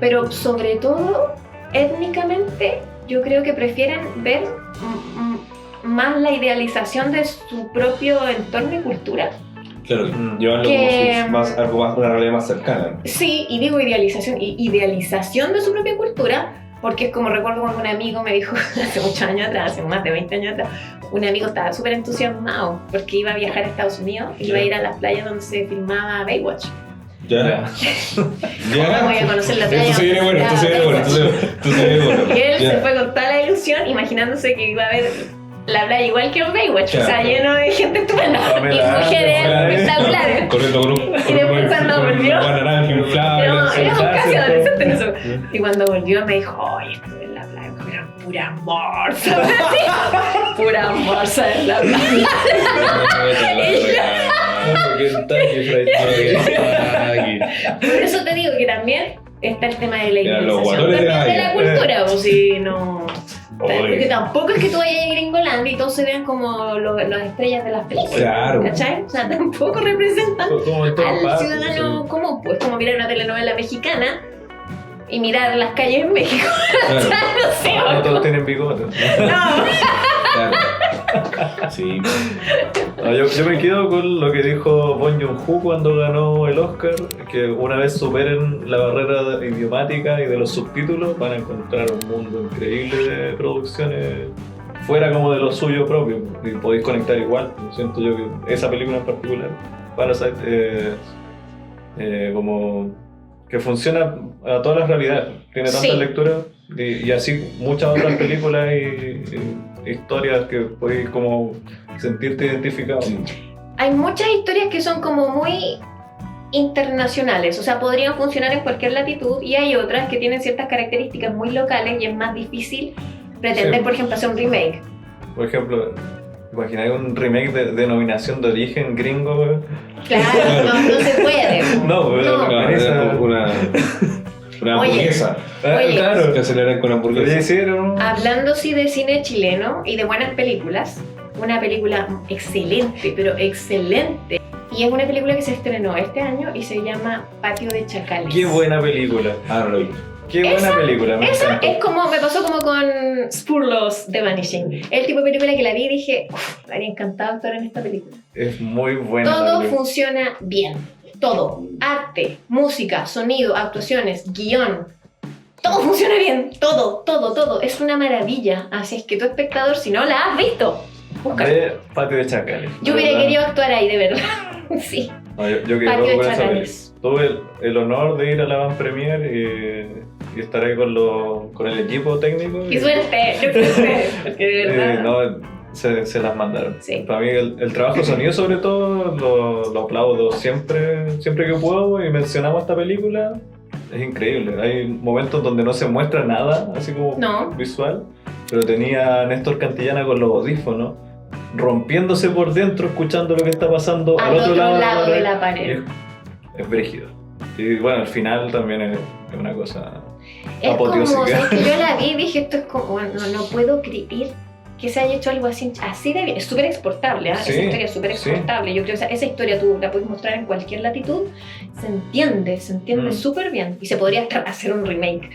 S4: pero sobre todo, étnicamente, yo creo que prefieren ver más la idealización de su propio entorno y cultura.
S3: Claro, llevarlo como algo más, una realidad más cercana.
S4: Sí, y digo idealización de su propia cultura, porque es como recuerdo cuando un amigo me dijo hace muchos años atrás, hace más de 20 años atrás, un amigo estaba súper entusiasmado porque iba a viajar a Estados Unidos y iba a ir a las playas donde se filmaba Baywatch.
S3: Ya.
S4: Ahora voy a conocer la playa.
S3: Esto se viene bueno.
S4: Y él se fue con toda la ilusión, imaginándose que iba a ver la playa igual que en Baywatch, o sea, lleno de gente estupenda y mujeres espectaculares.
S3: Corriendo con un
S4: y después cuando volvió, éramos casi adolescentes en eso. Y cuando volvió me dijo, oye, estuve en la playa, era pura morsa. Pura morsa en la playa. Por eso te digo que también está el tema de la idealización de la cultura, o si no... Porque tampoco es que tú vayas a Gringolandia y todos se vean como las estrellas de las películas. Claro. ¿Cachai? O sea, tampoco representan al ciudadano común. Pues como mirar una telenovela mexicana y mirar las calles en México.
S3: Claro.
S4: No sé.
S2: No todos tienen bigote.
S4: No.
S3: Claro. Sí.
S2: No, yo me quedo con lo que dijo Bong Joon-ho cuando ganó el Oscar, que una vez superen la barrera idiomática y de los subtítulos van a encontrar un mundo increíble de producciones fuera como de lo suyo propio y podéis conectar igual. Siento yo que esa película en particular, Parasite, como que funciona a todas las realidades, tiene tantas lecturas y así muchas otras películas y historias que podéis como sentirte identificado.
S3: Sí.
S4: Hay muchas historias que son como muy internacionales, o sea, podrían funcionar en cualquier latitud, y hay otras que tienen ciertas características muy locales y es más difícil pretender, por ejemplo, hacer un remake.
S2: Por ejemplo, ¿imagináis un remake de Denominación de Origen gringo?
S4: Claro, no se puede.
S3: Una hamburguesa.
S4: Oye,
S2: claro.
S3: Que aceleran con hamburguesa.
S2: Hicieron.
S4: Hablando sí de cine chileno y de buenas películas, una película excelente, pero excelente. Y es una película que se estrenó este año y se llama Patio de Chacales.
S2: Qué buena película.
S3: No lo vi.
S2: Qué buena película, me
S4: esa
S2: encantó.
S4: es como, me pasó como con Spurlos de Vanishing. El tipo de película que la vi y dije, me habría encantado actuar en esta película.
S2: Es muy buena.
S4: Todo funciona bien. Todo. Arte, música, sonido, actuaciones, guión. Todo funciona bien. Todo. Es una maravilla. Así es que tu espectador, si no la has visto, búscala.
S2: De Patio de Chacales.
S4: Yo hubiera querido actuar ahí, de verdad. Sí.
S2: No, yo quedé
S4: Patio
S2: loco
S4: de
S2: con esa
S4: Chacales.
S2: película. Tuve el honor de ir a la van premier y estar ahí con el equipo técnico.
S4: ¡Qué suerte! Porque de verdad...
S2: no, se las mandaron.
S4: Sí.
S2: Para mí el trabajo de sonido sobre todo lo aplaudo siempre que puedo, y mencionamos esta película. Es increíble. Hay momentos donde no se muestra nada así como visual, pero tenía a Néstor Cantillana con los audífonos rompiéndose por dentro, escuchando lo que está pasando al otro lado
S4: de la pared.
S2: Es brígido. Y bueno, al final también es una cosa
S4: es
S2: apoteósica.
S4: Como, ¿sabes? Que yo la vi y dije, esto es como, no puedo creer que se haya hecho algo así de bien. Es súper exportable, ¿eh?
S2: Sí,
S4: esa historia es súper exportable. Yo creo que esa historia tú la puedes mostrar en cualquier latitud, se entiende súper bien y se podría hacer un remake.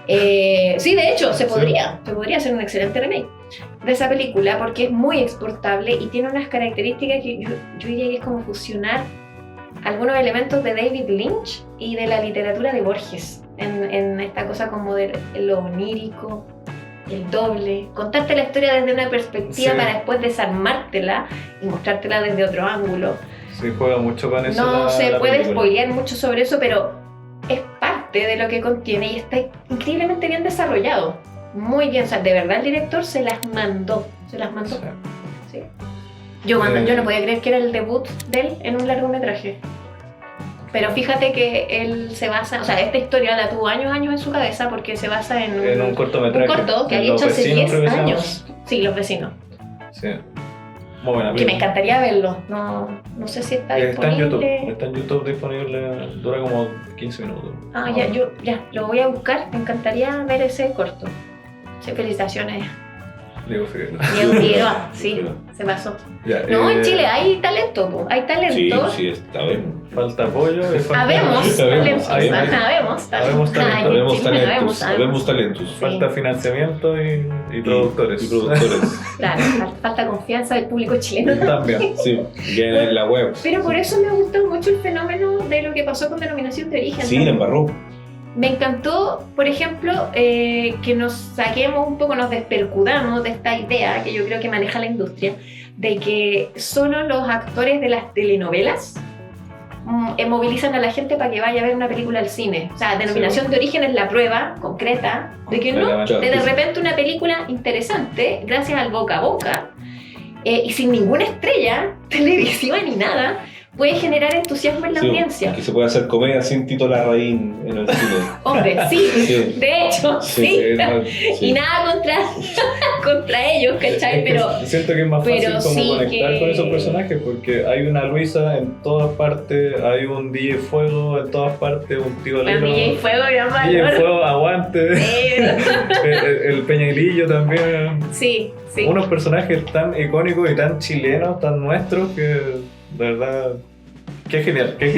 S4: Sí, de hecho, se podría hacer un excelente remake de esa película porque es muy exportable y tiene unas características que yo diría que es como fusionar algunos elementos de David Lynch y de la literatura de Borges en esta cosa como de lo onírico, el doble, contarte la historia desde una perspectiva para después desarmártela y mostrártela desde otro ángulo.
S2: Sí, juega mucho con eso.
S4: No se puede
S2: película.
S4: spoilear mucho sobre eso, pero es parte de lo que contiene y está increíblemente bien desarrollado. Muy bien, o sea, de verdad el director se las mandó.
S2: Sí.
S4: Sí. Yo no podía creer que era el debut de él en un largometraje. Pero fíjate que él se basa, o sea, esta historia la tuvo años en su cabeza porque se basa en
S2: un cortometraje.
S4: Un corto que había hecho hace 10 años. Sí, Los Vecinos.
S2: Sí. Muy buena.
S4: Que me encantaría verlo. No sé si está disponible.
S2: Está en YouTube disponible. Dura como 15 minutos.
S4: Ya, lo voy a buscar. Me encantaría ver ese corto. Sí, felicitaciones.
S2: Diego Figueroa.
S4: Diego Figueroa, sí, se pasó.
S2: Ya,
S4: en Chile hay talento, po. Hay talento.
S3: Sí, está bien.
S2: Falta apoyo.
S4: Habemos
S3: talentos.
S2: Falta financiamiento y productores.
S4: Claro, falta confianza del público chileno.
S2: También.
S3: Sí, ya en la web.
S4: Pero por eso me gustó mucho el fenómeno de lo que pasó con Denominación de Origen.
S3: Sí, la embarró.
S4: Me encantó, por ejemplo, que nos saquemos un poco, nos despercudamos de esta idea que yo creo que maneja la industria, de que solo los actores de las telenovelas movilizan a la gente para que vaya a ver una película al cine. O sea, Denominación de Origen es la prueba concreta de que no, de repente una película interesante, gracias al boca a boca, y sin ninguna estrella televisiva ni nada, puede generar entusiasmo en la audiencia.
S3: Que se puede hacer comedia sin Tito Larraín en el cine.
S4: Hombre, sí, de hecho, sí. Y nada contra ellos, ¿cachai?
S2: Pero siento que es más fácil como conectar con esos personajes porque hay una Luisa en todas partes, hay un DJ Fuego en todas partes, un tío Lelo.
S4: DJ Fuego,
S2: DJ Fuego, aguante. El Peñailillo también.
S4: Sí.
S2: Unos personajes tan icónicos y tan chilenos, tan nuestros que... De verdad, qué genial que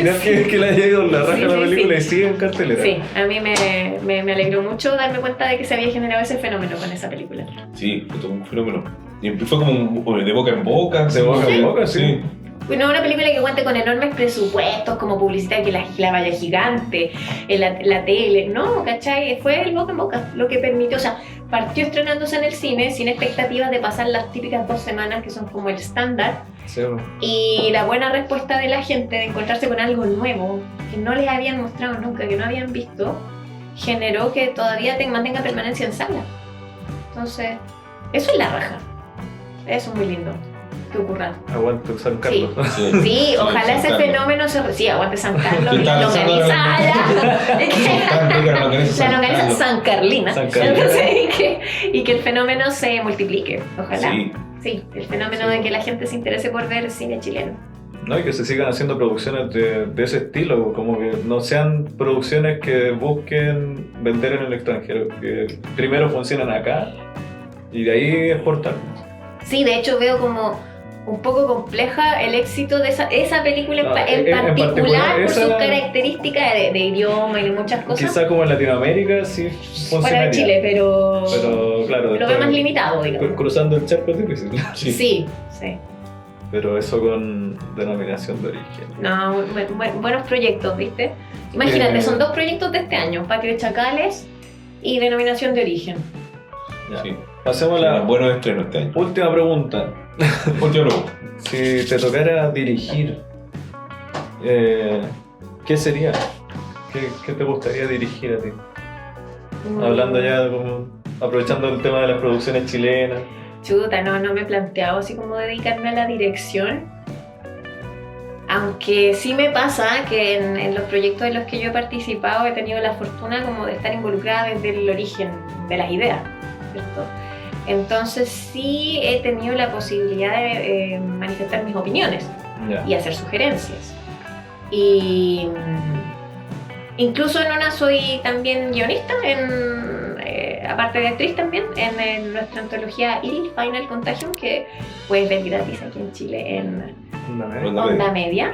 S2: le haya ido la raja a la película y sigue en cartelera.
S4: Sí, a mí me alegró mucho darme cuenta de que se había generado ese fenómeno con esa película.
S3: Sí, fue todo un fenómeno. Y fue como de boca en boca.
S2: De boca en boca, sí.
S4: Bueno, una película que cuente con enormes presupuestos como publicidad, que la valla gigante, la tele, ¿no? ¿Cachai? Fue el boca en boca lo que permitió, o sea, partió estrenándose en el cine sin expectativas de pasar las típicas 2 semanas que son como el estándar.
S2: Sí.
S4: Y la buena respuesta de la gente de encontrarse con algo nuevo que no les habían mostrado nunca, que no habían visto, generó que todavía mantenga permanencia en sala. Entonces, eso es la raja. Eso es muy lindo que ocurra.
S2: Aguante San Carlos.
S4: Sí, ojalá ese fenómeno se... Sí, aguante San Carlos y la longaniza San Carlina. Y que el fenómeno se multiplique, ojalá. Sí, el fenómeno de que la gente se interese por ver cine chileno.
S2: No, y que se sigan haciendo producciones de ese estilo, como que no sean producciones que busquen vender en el extranjero, que primero funcionan acá y de ahí exportar.
S4: Sí, de hecho veo como un poco compleja el éxito de esa película en particular por sus características de idioma y de muchas cosas.
S2: Quizá como en Latinoamérica sí funcionaría.
S4: Fuera de Chile, pero
S2: claro,
S4: lo veo más limitado, digamos.
S2: Cruzando el charco es difícil.
S4: Sí.
S2: Pero eso con Denominación de Origen.
S4: No, buenos proyectos, ¿viste? Imagínate, son 2 proyectos de este año, Patio de Chacales y Denominación de Origen.
S2: Ya. Sí. Pasemos a la
S3: buenos estrenos este año.
S2: Última pregunta. Si te tocara dirigir, ¿qué sería? ¿Qué te gustaría dirigir a ti? Hablando ya, como aprovechando el tema de las producciones chilenas.
S4: Chuta, no me he planteado así como dedicarme a la dirección. Aunque sí me pasa que en los proyectos en los que yo he participado he tenido la fortuna como de estar involucrada desde el origen de las ideas, ¿cierto? Entonces sí he tenido la posibilidad de manifestar mis opiniones y hacer sugerencias. Y incluso en una soy también guionista, aparte de actriz también, en nuestra antología Il Final Contagion, que puedes ver gratis aquí en Chile en Onda Media.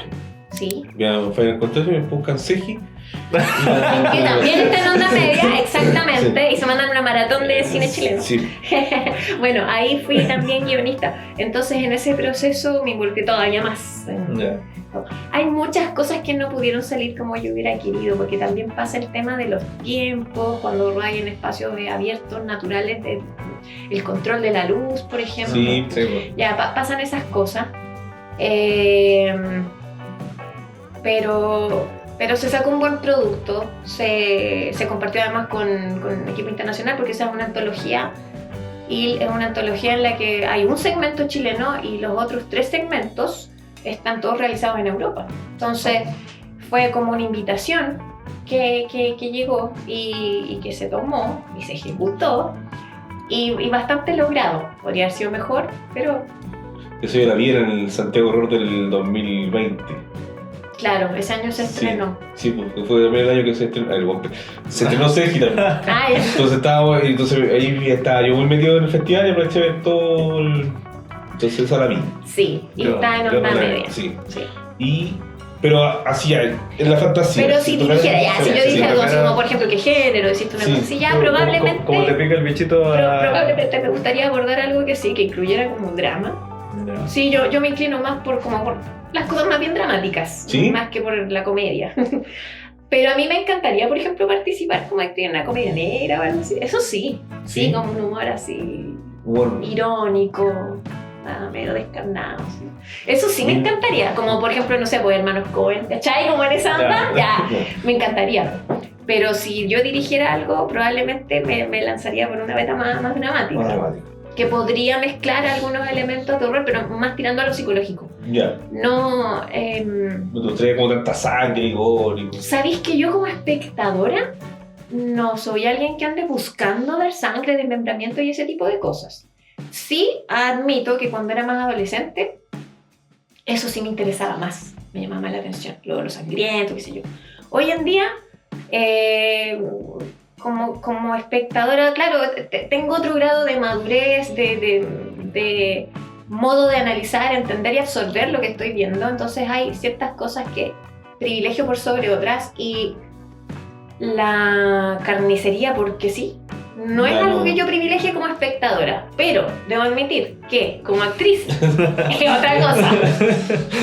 S4: Sí.
S3: Final Contagion, me buscan Seji
S4: Que también está en Onda Media, exactamente, y se mandan una maratón de cine chileno.
S3: Sí.
S4: Bueno, ahí fui también guionista. Entonces en ese proceso me involucré todavía más.
S2: Ya.
S4: Hay muchas cosas que no pudieron salir como yo hubiera querido, porque también pasa el tema de los tiempos, cuando hay en espacios abiertos, naturales, el control de la luz, por ejemplo.
S3: Sí,
S4: Ya pasan esas cosas. Pero se sacó un buen producto, se compartió además con equipo internacional, porque esa es una antología, y es una antología en la que hay un segmento chileno y los otros 3 segmentos están todos realizados en Europa. Entonces fue como una invitación que llegó y que se tomó y se ejecutó, y bastante logrado. Podría haber sido mejor, pero...
S3: Eso yo la vi en el Santiago Horror del 2020.
S4: Claro, ese año se estrenó.
S3: Sí, porque fue también el año que se estrenó. Se estrenó Sergi también.
S4: Ah,
S3: Entonces ahí estaba yo muy metido en el festival y aproveché de ver todo el... Entonces esa la vi.
S4: sí, y está en Onda Media.
S3: Sí.
S4: Sí.
S3: Pero así ya, en la fantasía.
S4: Pero si dijera, si yo dije algo así
S2: pero-
S4: como, por ejemplo, qué género, decirte una
S3: Sí.
S4: cosa así, ya probablemente...
S2: Como te pica el bichito a...
S4: Probablemente me gustaría abordar algo que sí, que incluyera como un drama.
S2: Ya.
S4: Sí, yo me inclino más por las cosas más bien dramáticas,
S3: ¿Sí?
S4: más que por la comedia. Pero a mí me encantaría, por ejemplo, participar como actriz en una comedia negra o algo así. Eso sí,
S3: ¿Sí?
S4: como un humor así
S3: Bueno,
S4: irónico, medio descarnado. ¿Sí? Eso sí me encantaría, como por ejemplo, no sé, pues Hermanos Coen, ¿cachai? Como en esa onda, ya, me encantaría. Pero si yo dirigiera algo, probablemente me lanzaría por una beta más dramática.
S3: más dramático.
S4: Que podría mezclar algunos elementos de horror, pero más tirando a lo psicológico.
S3: Ya.
S4: No,
S3: No te gustaría como tanta sangre y gore.
S4: ¿sabéis que yo como espectadora no soy alguien que ande buscando ver sangre, desmembramiento y ese tipo de cosas? Sí, admito que cuando era más adolescente, eso sí me interesaba más, me llamaba más la atención, lo sangriento, qué sé yo. Hoy en día, como espectadora, claro, tengo otro grado de madurez, de modo de analizar, entender y absorber lo que estoy viendo, entonces hay ciertas cosas que privilegio por sobre otras, y la carnicería, porque sí, no es
S3: Ya
S4: algo
S3: no.
S4: que yo privilegie como espectadora, pero debo admitir que como actriz es otra cosa.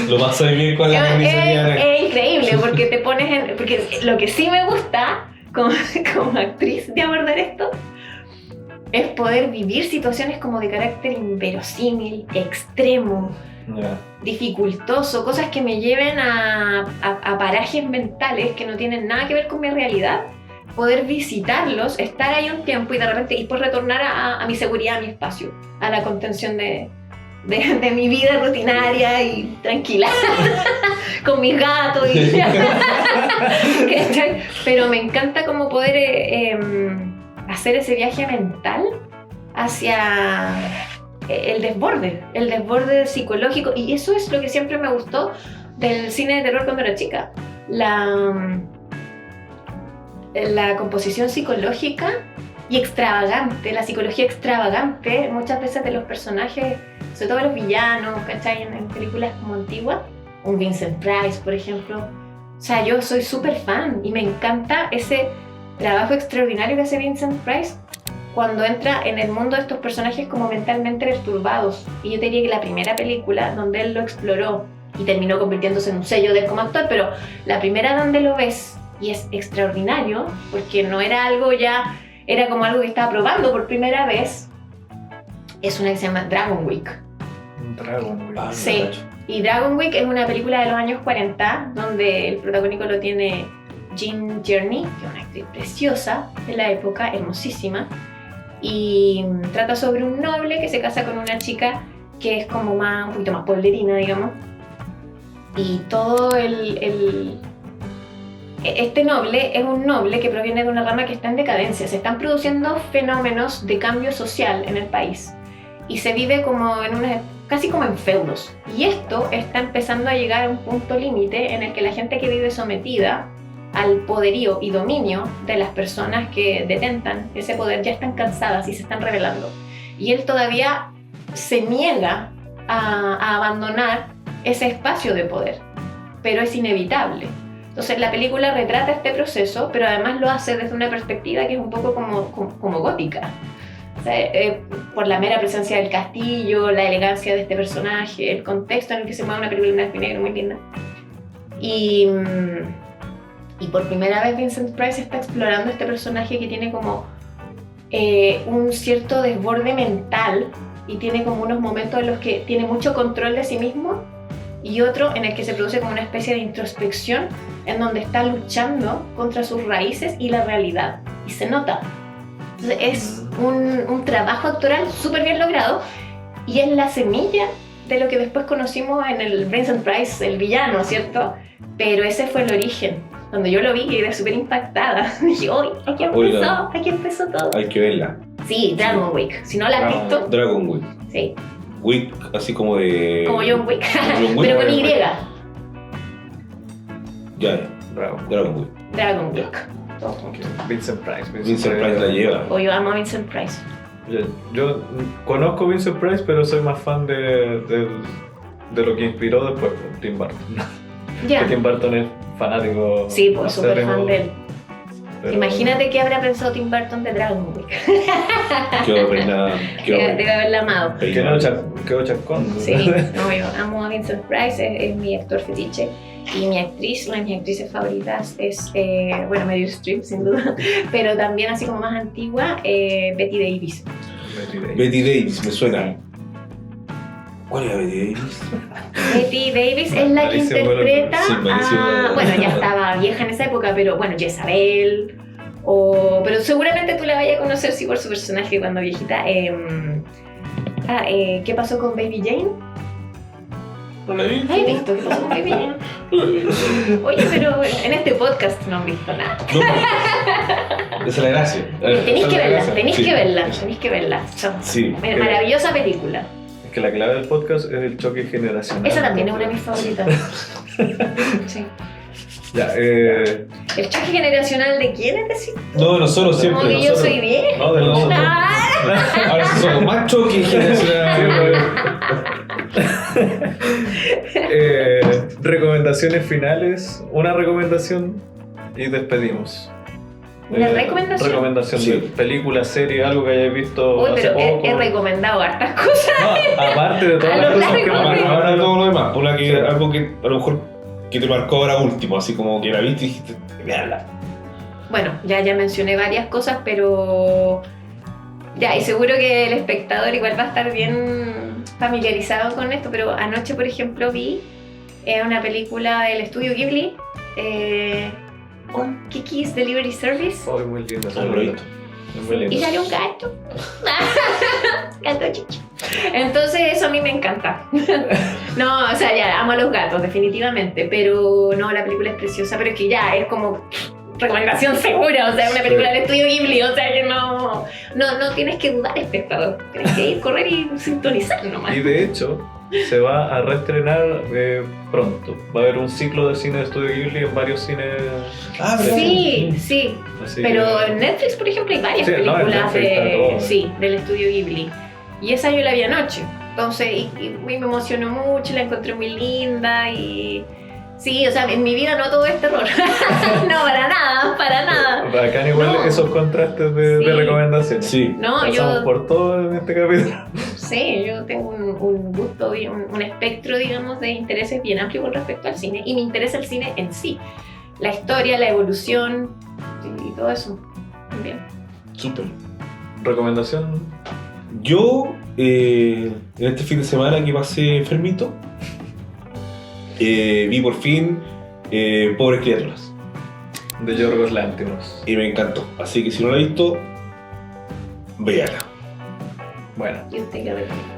S3: Lo pasé bien con la carnicería.
S4: Es increíble porque te pones en... Porque lo que sí me gusta como actriz de abordar esto es poder vivir situaciones como de carácter inverosímil, extremo,
S2: Ya.
S4: dificultoso, cosas que me lleven a parajes mentales que no tienen nada que ver con mi realidad, poder visitarlos, estar ahí un tiempo y de repente después retornar a mi seguridad, a mi espacio, a la contención de mi vida rutinaria y tranquila con mis gatos ¿cachai? Pero me encanta como poder hacer ese viaje mental hacia el desborde psicológico, y eso es lo que siempre me gustó del cine de terror cuando era chica, la composición psicológica y extravagante, la psicología extravagante muchas veces de los personajes, sobre todo los villanos, ¿cachai? En películas como antiguas, un Vincent Price, por ejemplo. O sea, yo soy súper fan y me encanta ese trabajo extraordinario que hace Vincent Price cuando entra en el mundo de estos personajes como mentalmente perturbados. Y yo te diría que la primera película donde él lo exploró y terminó convirtiéndose en un sello de él como actor, pero la primera donde lo ves y es extraordinario, porque no era algo ya, era como algo que estaba probando por primera vez, es una que se llama Dragon Week.
S2: Dragon, güey.
S4: Sí. Y Dragon Week es una película de los años 40 donde el protagónico lo tiene Jean Tierney, que es una actriz preciosa de la época, hermosísima, y trata sobre un noble que se casa con una chica que es como un poquito más pueblerina, digamos, y todo este noble es un noble que proviene de una rama que está en decadencia. Se están produciendo fenómenos de cambio social en el país y se vive como casi como en feudos. Y esto está empezando a llegar a un punto límite en el que la gente que vive sometida al poderío y dominio de las personas que detentan ese poder ya están cansadas y se están rebelando. Y él todavía se niega a abandonar ese espacio de poder, pero es inevitable. Entonces la película retrata este proceso, pero además lo hace desde una perspectiva que es un poco como gótica. O sea, por la mera presencia del castillo, la elegancia de este personaje, el contexto en el que se mueve una película en blanco y negro muy linda. Y por primera vez Vincent Price está explorando este personaje que tiene como un cierto desborde mental y tiene como unos momentos en los que tiene mucho control de sí mismo y otro en el que se produce como una especie de introspección en donde está luchando contra sus raíces y la realidad. Y se nota. Entonces es un trabajo actoral súper bien logrado y es la semilla de lo que después conocimos en el Vincent Price, el villano, ¿cierto? Pero ese fue el origen. Cuando yo lo vi quedé súper impactada. Dije, ¡uy! Aquí empezó todo.
S3: Hay que verla.
S4: Sí, Dragon Wick. Si no la has visto,
S3: Dragon Wick.
S4: sí.
S3: Wick, así como de...
S4: Como John Wick.
S3: John Wick.
S4: Pero con Y.
S3: Ya, Dragon Wick.
S4: Dragon Wick.
S2: Vincent Price.
S3: Vincent Price la lleva.
S4: O yo amo a Vincent Price.
S2: Yo conozco Vincent Price, pero soy más fan de lo que inspiró después, Tim Burton.
S4: Ya.
S2: Que Tim Burton es fanático.
S4: Sí, pues súper
S2: acérrimo,
S4: fan de él.
S2: pero-
S4: Imagínate qué habrá pensado Tim Burton de Dragon Wick.
S3: Quedó peinada.
S4: Debe haberla amado.
S2: Quedó chascón.
S4: Sí, no, yo amo a Vincent Price, es mi actor fetiche. Y mi actriz, una de mis actrices favoritas es, Meryl Streep, sin duda, pero también así como más antigua, Betty Davis.
S3: Betty Davis, me suena. ¿Cuál es Betty Davis?
S4: Betty Davis es la que
S2: Malísimo,
S4: interpreta
S3: sí, malísimo.
S4: a... Bueno, ya estaba vieja en esa época, pero bueno, Jezabel. Pero seguramente tú la vayas a conocer, sí, por su personaje cuando viejita. ¿Qué pasó con Baby Jane?
S3: ¿No la vi?
S4: ¿Has visto qué pasó con Baby Jane? Oye, pero en este podcast no han visto nada.
S3: No. Esa es la gracia.
S4: Tenéis que verla, tenéis
S3: Sí.
S4: que verla, tenéis que verla.
S3: Sí.
S4: Maravillosa película.
S2: Es que la clave del podcast es el choque generacional.
S4: Esa también es una de mis favoritas. Sí.
S2: Ya,
S4: ¿El choque generacional de quién es decir?
S3: No, nosotros
S4: Como
S3: siempre.
S4: que yo
S3: nosotros.
S4: soy vieja.
S2: no, de los
S3: Ahora sí somos más choques generacionales.
S2: Recomendaciones finales. Una recomendación y despedimos.
S4: ¿Una recomendación?
S2: Recomendación
S3: Sí.
S2: de película, serie, algo que hayáis visto
S4: Uy,
S2: hace
S4: pero
S2: poco.
S4: he recomendado hartas cosas.
S2: No, aparte de todas
S4: A
S2: las
S4: lo
S2: cosas que
S4: largo
S2: hemos
S4: de-
S3: Ahora todo lo demás. Una que,
S2: Sí.
S3: algo que a lo mejor que te marcó ahora último, así como que la viste y dijiste, veanla.
S4: Bueno, ya mencioné varias cosas, pero ya, y seguro que el espectador igual va a estar bien familiarizado con esto, pero anoche, por ejemplo, vi una película del estudio Ghibli, Kiki's Delivery Service,
S2: Oh, muy lindo.
S3: No lo he visto.
S2: Es muy lindo.
S4: y salió un gato. Gato chicho. Entonces eso a mí me encanta. No, o sea, ya, amo a los gatos, definitivamente, pero no, la película es preciosa, pero es que ya, es como recomendación segura, o sea, una película del estudio Ghibli, o sea que no tienes que dudar, espectador, tienes que ir, correr y sintonizar nomás.
S2: Y de hecho, se va a reestrenar pronto. Va a haber un ciclo de cine de estudio Ghibli en varios cines.
S3: Ah,
S4: Sí, sí,
S2: Así
S4: pero
S2: que-
S4: en Netflix, por ejemplo, hay varias
S2: Sí, no, en
S4: películas
S2: Netflix está todo.
S4: sí, del estudio Ghibli. Y esa yo la vi anoche. Entonces, y me emocionó mucho, la encontré muy linda y... Sí, o sea, en mi vida no todo es terror. No, para nada.
S2: Bacán igual
S4: No.
S2: esos contrastes de
S4: Sí.
S2: recomendaciones.
S3: Sí.
S4: No,
S2: Pasamos
S4: yo...
S2: por todo en este capítulo.
S4: Sí, yo tengo un gusto, un espectro, digamos, de intereses bien amplio con respecto al cine. Y me interesa el cine en sí. La historia, la evolución y todo eso. Bien.
S3: Súper.
S2: Recomendación.
S3: Yo, en este fin de semana que pasé enfermito, vi por fin Pobres Criaturas.
S2: De Yorgos Lanthimos.
S3: Y me encantó. Así que si no la has visto, véala.
S2: Bueno,
S4: ¿Y usted qué recomienda?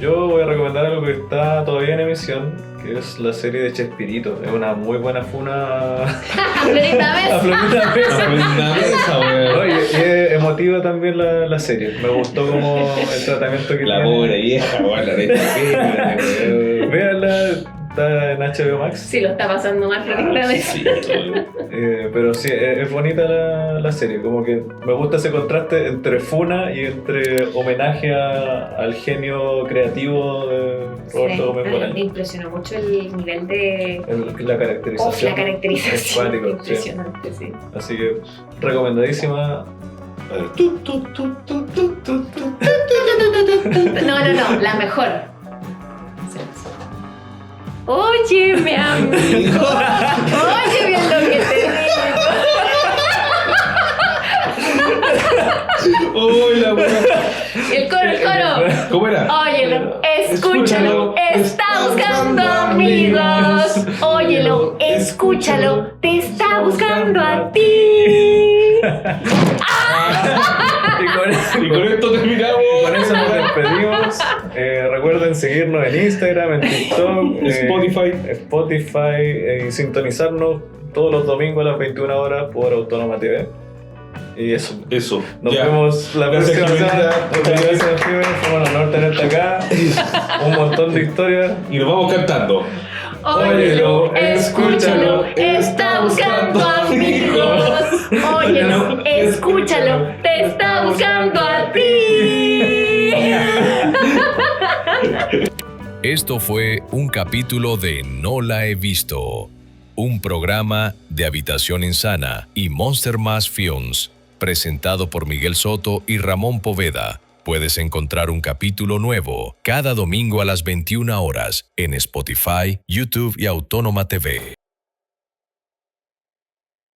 S2: yo voy a recomendar algo que está todavía en emisión, que es la serie de Chespirito. Es una muy buena funa.
S4: Florita
S2: A
S4: Mesa.
S2: Florita Mesa.
S3: Una mesa, weón.
S2: Oye, y es emotiva también la serie. Me gustó como el tratamiento que
S3: La
S2: tiene.
S3: pobre vieja, weón, la neta.
S2: Véanla, está en HBO Max.
S4: Sí, lo está pasando mal, claramente.
S3: Sí,
S2: Pero sí, es bonita la serie. Como que me gusta ese contraste entre funa y entre homenaje al genio creativo de Roberto Gómez
S4: Me
S2: Bolaño.
S4: impresionó mucho el nivel de...
S2: La caracterización.
S4: La caracterización.
S2: Es cuático, sí.
S4: Impresionante, sí.
S2: Así que recomendadísima.
S4: No, la mejor. Oye, mi amigo. Oye, bien lo que te digo.
S3: ¡Uy, la buena!
S4: El coro.
S3: ¿Cómo era?
S4: Óyelo, escúchalo, está buscando amigos. Óyelo, escúchalo, te está buscando a ti.
S3: Y con esto terminamos.
S2: Con eso nos despedimos. Recuerden seguirnos en Instagram, en TikTok, Spotify y sintonizarnos todos los domingos a las 21 horas por Autónoma TV. Y eso. Nos vemos la próxima semana. Muchas gracias, Fibre. Fue un honor tenerte acá. Un montón de historias.
S3: Y nos vamos cantando.
S4: Óyelo, escúchalo, está buscando amigos. Óyelo, escúchalo, te está buscando a ti.
S1: Esto fue un capítulo de No la he visto, un programa de Habitación Insana y Monster Mass Films, presentado por Miguel Soto y Ramón Poveda. Puedes encontrar un capítulo nuevo cada domingo a las 21 horas en Spotify, YouTube y Autónoma TV.